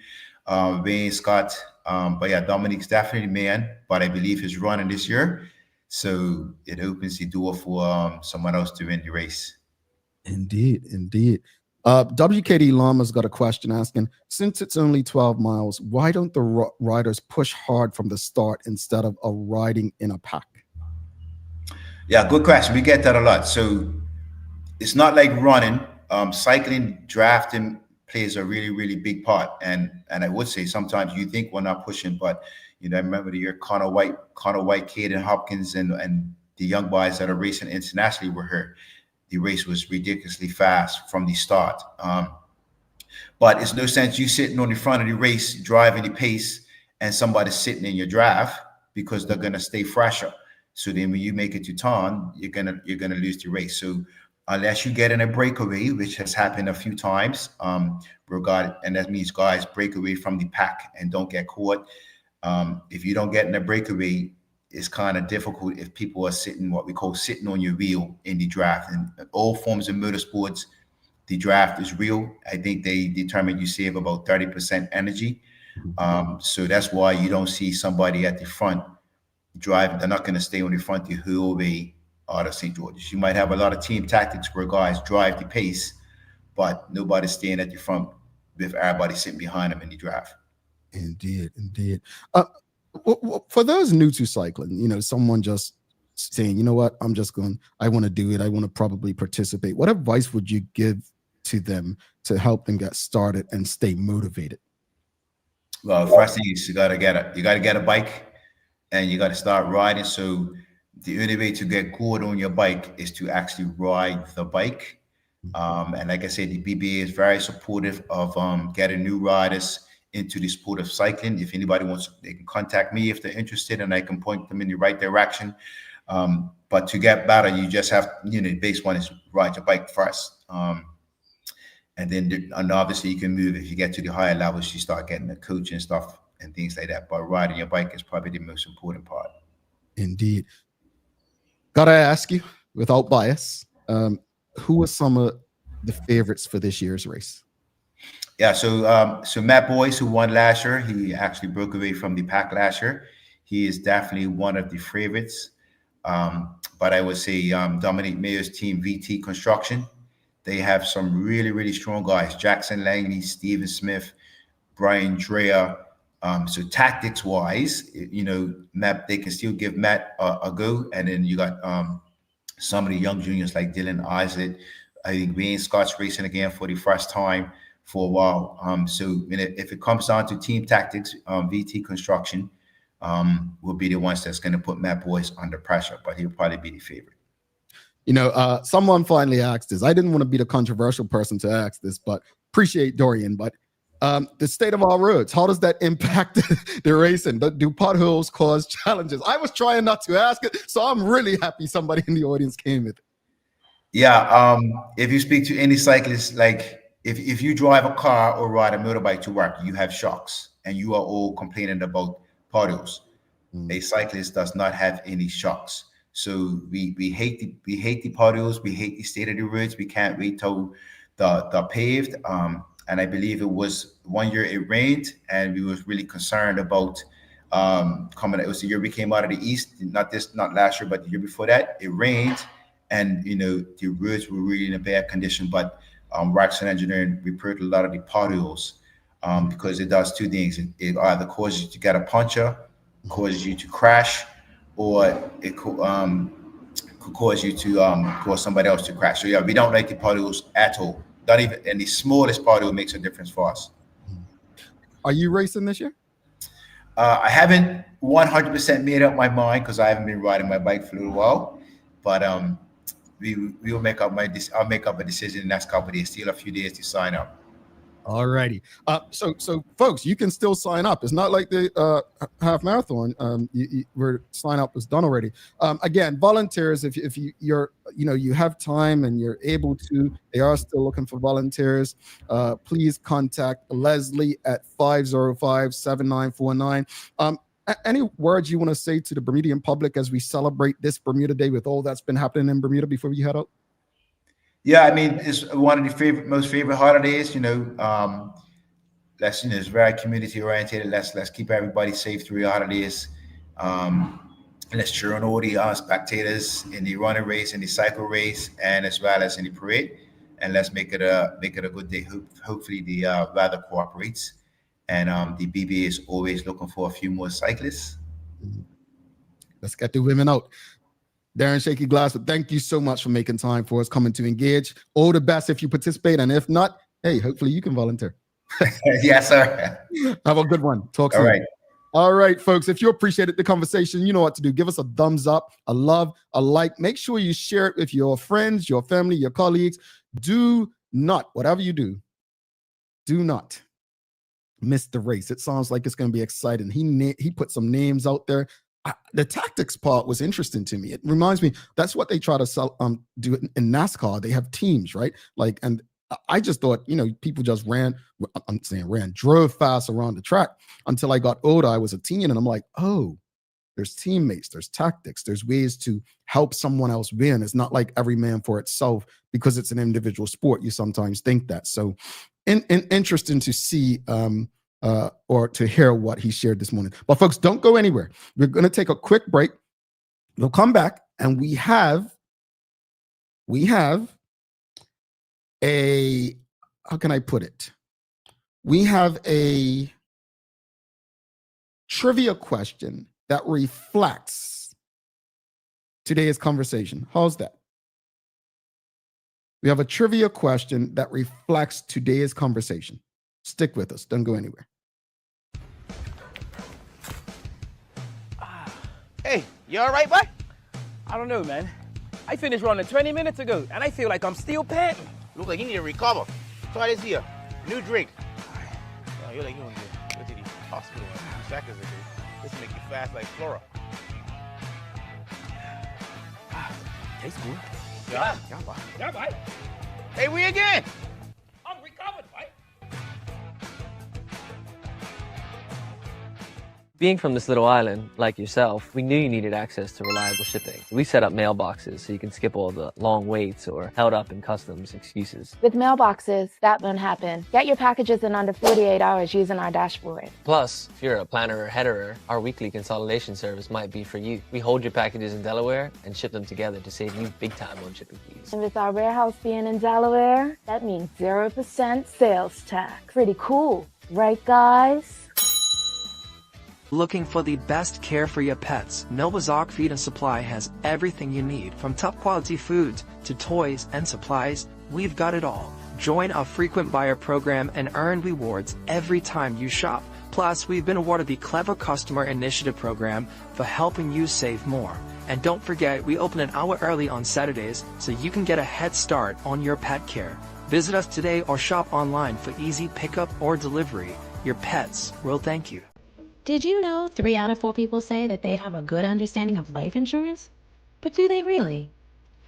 Wayne Scott. But yeah, Dominic's definitely the man. But I believe he's running this year. So it opens the door for someone else to win the race. Indeed. WKD Lama's got a question asking, since it's only 12 miles, why don't the riders push hard from the start instead of riding in a pack? Yeah, good question. We get that a lot. So it's not like running. Cycling, drafting plays a really, really big part. And I would say sometimes you think we're not pushing, but I remember the year Connor White, Caden Hopkins, and the young boys that are racing internationally were here. The race was ridiculously fast from the start. But it's no sense you sitting on the front of the race, driving the pace, and somebody sitting in your draft, because they're gonna stay fresher. So then when you make it to turn, you're gonna lose the race. So unless you get in a breakaway, which has happened a few times, and that means guys break away from the pack and don't get caught. If you don't get in a breakaway, it's kind of difficult if people are what we call sitting on your wheel in the draft. And all forms of motorsports, the draft is real. I think they determine you save about 30% energy. So that's why you don't see somebody at the front driving. They're not going to stay on the front the whole way out of St. George's. You might have a lot of team tactics where guys drive the pace, but nobody's staying at the front with everybody sitting behind them in the draft. Indeed. For those new to cycling, someone just saying, you know what, I want to do it. I want to probably participate. What advice would you give to them to help them get started and stay motivated? Well, first thing is you got to get a bike, and you got to start riding. So the only way to get good on your bike is to actually ride the bike. And like I said, the BBA is very supportive of getting new riders into the sport of cycling. If anybody wants, they can contact me if they're interested, and I can point them in the right direction. But to get better, you just have, the base one is ride your bike first. And then obviously you can move. If you get to the higher levels, you start getting the coaching stuff and things like that. But riding your bike is probably the most important part. Indeed. Gotta ask you, without bias, who are some of the favorites for this year's race? Yeah, so Matt Boyce, who won last year, he actually broke away from the pack last year. He is definitely one of the favorites. But I would say Dominic Mayo's team, VT Construction, they have some really, really strong guys. Jackson Langley, Stephen Smith, Brian Dreher, So tactics wise, Matt, they can still give Matt a go. And then you got some of the young juniors like Dylan Isaac. I think Wayne Scott's racing again for the first time for a while. So if it comes down to team tactics, VT construction will be the ones that's going to put Matt Boyce under pressure, but he'll probably be the favorite. Someone finally asked this. I didn't want to be the controversial person to ask this, but appreciate Dorian. But the state of our roads, how does that impact the racing? Do potholes cause challenges? I was trying not to ask it, so I'm really happy somebody in the audience came with it. Yeah, if you speak to any cyclist, like if you drive a car or ride a motorbike to work, you have shocks, and you are all complaining about potholes. A cyclist does not have any shocks. So we hate the potholes, we hate the state of the roads. We can't wait till the paved. And I believe it was one year it rained, and we was really concerned about coming. It was the year we came out of the east, not last year, but the year before that. It rained, and the roads were really in a bad condition. But Roxanne Engineering repaired a lot of the potholes because it does two things. It either causes you to get a puncture, causes you to crash, or it could cause you to cause somebody else to crash. So yeah, we don't like the potholes at all. Not even, and the smallest pothole makes a difference for us. Are you racing this year? I haven't 100% made up my mind because I haven't been riding my bike for a little while. But we'll make up I'll make up a decision in the next couple of days. Still a few days to sign up. All righty. So folks, you can still sign up. It's not like the half marathon. Where sign up was done already. Again, volunteers. If you have time and you're able to, they are still looking for volunteers. Please contact Leslie at 505-7949. Any words you want to say to the Bermudian public as we celebrate this Bermuda Day with all that's been happening in Bermuda before we head out? Yeah, I mean, it's one of the most favorite holidays. It's very community oriented. Let's keep everybody safe through the holidays. Let's cheer on all the spectators in the running race, in the cycle race, and as well as in the parade. And let's make it a good day. Hopefully the weather cooperates, and the BBA is always looking for a few more cyclists. Let's get the women out. Darren Shaky Glasford, thank you so much for making time for us, coming to engage. All the best if you participate, and if not, hey, hopefully you can volunteer. Yes, sir. Have a good one. Talk soon. All right. All right, folks, if you appreciated the conversation, you know what to do. Give us a thumbs up, a love, a like. Make sure you share it with your friends, your family, your colleagues. Do not, whatever you do not miss the race. It sounds like it's going to be exciting. He put some names out there. The tactics part was interesting to me. It reminds me, that's what they try to do in NASCAR. They have teams, right? And I just thought, people just drove fast around the track until I got older. I was a teen, and I'm like, oh, there's teammates, there's tactics, there's ways to help someone else win. It's not like every man for itself because it's an individual sport. You sometimes think that. So interesting to see or to hear what he shared this morning. But folks, don't go anywhere. We're going to take a quick break. We'll come back, and we have a, how can I put it? We have a trivia question that reflects today's conversation. How's that? We have a trivia question that reflects today's conversation. Stick with us. Don't go anywhere. Hey, you all right, boy? I don't know, man. I finished running 20 minutes ago, and I feel like I'm still panting. Look like you need to recover. Try this here. New drink. Oh, you're like you want to go to the hospital in 2 seconds ago. This will make you fast like Flora. Tastes good. Yeah. Yeah, boy. Hey, we again. I'm recovered, boy. Being from this little island, like yourself, we knew you needed access to reliable shipping. We set up mailboxes so you can skip all the long waits or held up in customs excuses. With mailboxes, that won't happen. Get your packages in under 48 hours using our dashboard. Plus, if you're a planner or headerer, our weekly consolidation service might be for you. We hold your packages in Delaware and ship them together to save you big time on shipping fees. And with our warehouse being in Delaware, that means 0% sales tax. Pretty cool, right, guys? Looking for the best care for your pets? Nova's Ark Feed and Supply has everything you need, from top quality foods to toys and supplies. We've got it all. Join our frequent buyer program and earn rewards every time you shop. Plus, we've been awarded the Clever Customer Initiative program for helping you save more. And don't forget, we open an hour early on Saturdays so you can get a head start on your pet care. Visit us today or shop online for easy pickup or delivery. Your pets will thank you. Did you know 3 out of 4 people say that they have a good understanding of life insurance? But do they really?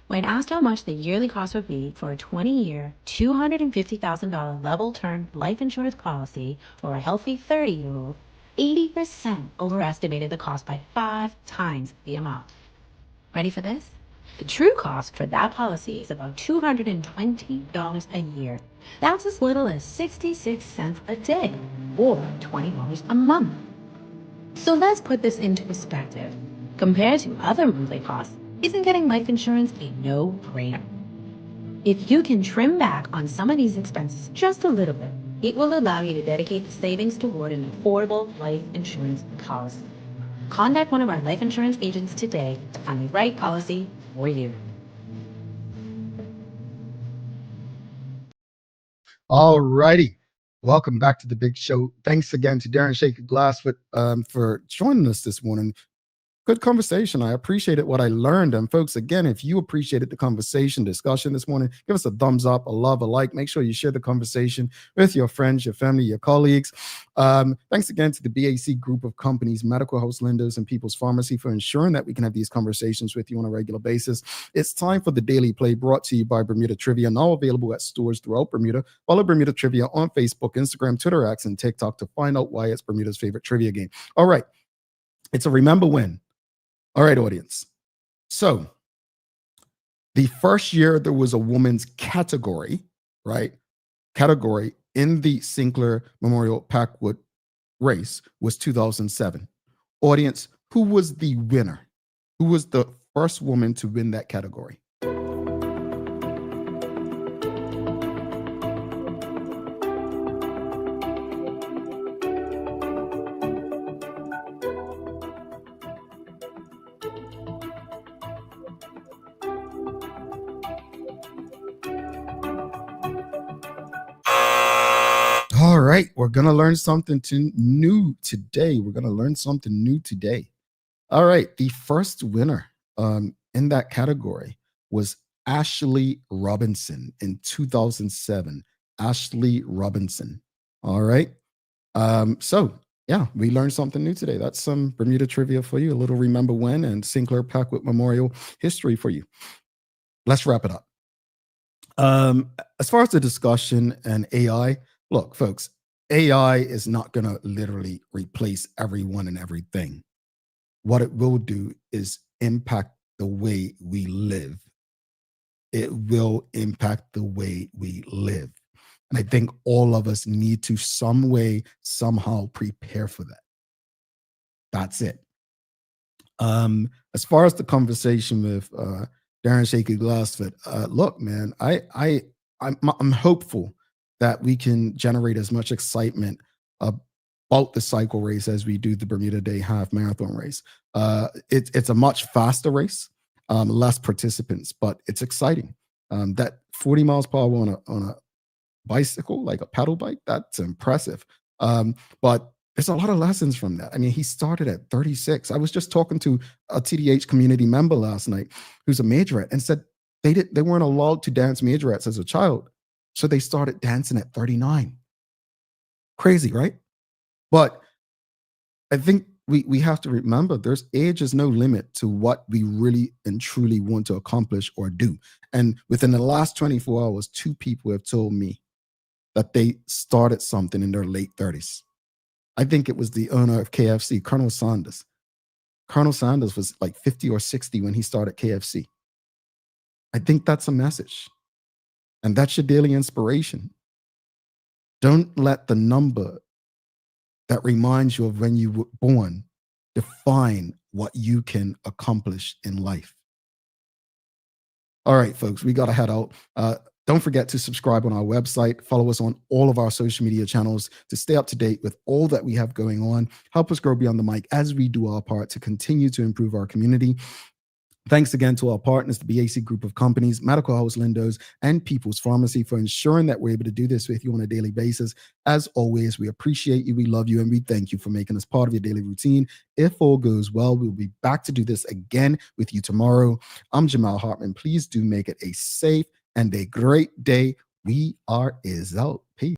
When asked how much the yearly cost would be for a 20-year, $250,000 level term life insurance policy for a healthy 30-year-old, 80% overestimated the cost by 5 times the amount. Ready for this? The true cost for that policy is about $220 a year. That's as little as 66 cents a day, or $20 a month. So let's put this into perspective. Compared to other monthly costs, isn't getting life insurance a no-brainer? If you can trim back on some of these expenses just a little bit, it will allow you to dedicate the savings toward an affordable life insurance policy. Contact one of our life insurance agents today to find the right policy for you. All righty. Welcome back to the big show. Thanks again to Darren Shaker Glasford for joining us this morning. Good conversation. I appreciated what I learned. And folks, again, if you appreciated the conversation, discussion this morning, give us a thumbs up, a love, a like. Make sure you share the conversation with your friends, your family, your colleagues. Thanks again to the BAC group of companies, Medical House Lenders, and People's Pharmacy for ensuring that we can have these conversations with you on a regular basis. It's time for the Daily Play, brought to you by Bermuda Trivia, now available at stores throughout Bermuda. Follow Bermuda Trivia on Facebook, Instagram, Twitter, X, and TikTok to find out why it's Bermuda's favorite trivia game. All right. It's a remember when. All right, audience. So the first year there was a woman's category, right? Category in the Sinclair Memorial Packwood race was 2007. Audience, who was the winner? Who was the first woman to win that category? All right, we're going to learn something new today. All right, the first winner in that category was Ashley Robinson in 2007. Ashley Robinson. All right. So, yeah, we learned something new today. That's some Bermuda trivia for you, a little remember when, and Sinclair Packwood Memorial history for you. Let's wrap it up. As far as the discussion and AI, look, folks, AI is not going to literally replace everyone and everything. What it will do is impact the way we live. It will impact the way we live. And I think all of us need to some way, somehow prepare for that. That's it. As far as the conversation with Darren Shaker Glasford, look, man, I'm hopeful that we can generate as much excitement about the cycle race as we do the Bermuda Day half marathon race. It's a much faster race, less participants, but it's exciting. That 40 miles per hour on a bicycle, like a pedal bike, that's impressive. But there's a lot of lessons from that. I mean, he started at 36. I was just talking to a TDH community member last night who's a majorette and said they weren't allowed to dance majorettes as a child. So they started dancing at 39. Crazy, right? But I think we have to remember age is no limit to what we really and truly want to accomplish or do. And within the last 24 hours, 2 people have told me that they started something in their late 30s. I think it was the owner of KFC, Colonel Sanders. Colonel Sanders was like 50 or 60 when he started KFC. I think that's a message. And that's your daily inspiration. Don't let the number that reminds you of when you were born define what you can accomplish in life. All right, folks, we got to head out. Don't forget to subscribe on our website, follow us on all of our social media channels to stay up to date with all that we have going on. Help us grow beyond the mic as we do our part to continue to improve our community. Thanks again to our partners, the BAC Group of Companies, Medical House Lindos, and People's Pharmacy for ensuring that we're able to do this with you on a daily basis. As always, we appreciate you, we love you, and we thank you for making us part of your daily routine. If all goes well, we'll be back to do this again with you tomorrow. I'm Jamal Hartman. Please do make it a safe and a great day. We are out. Peace.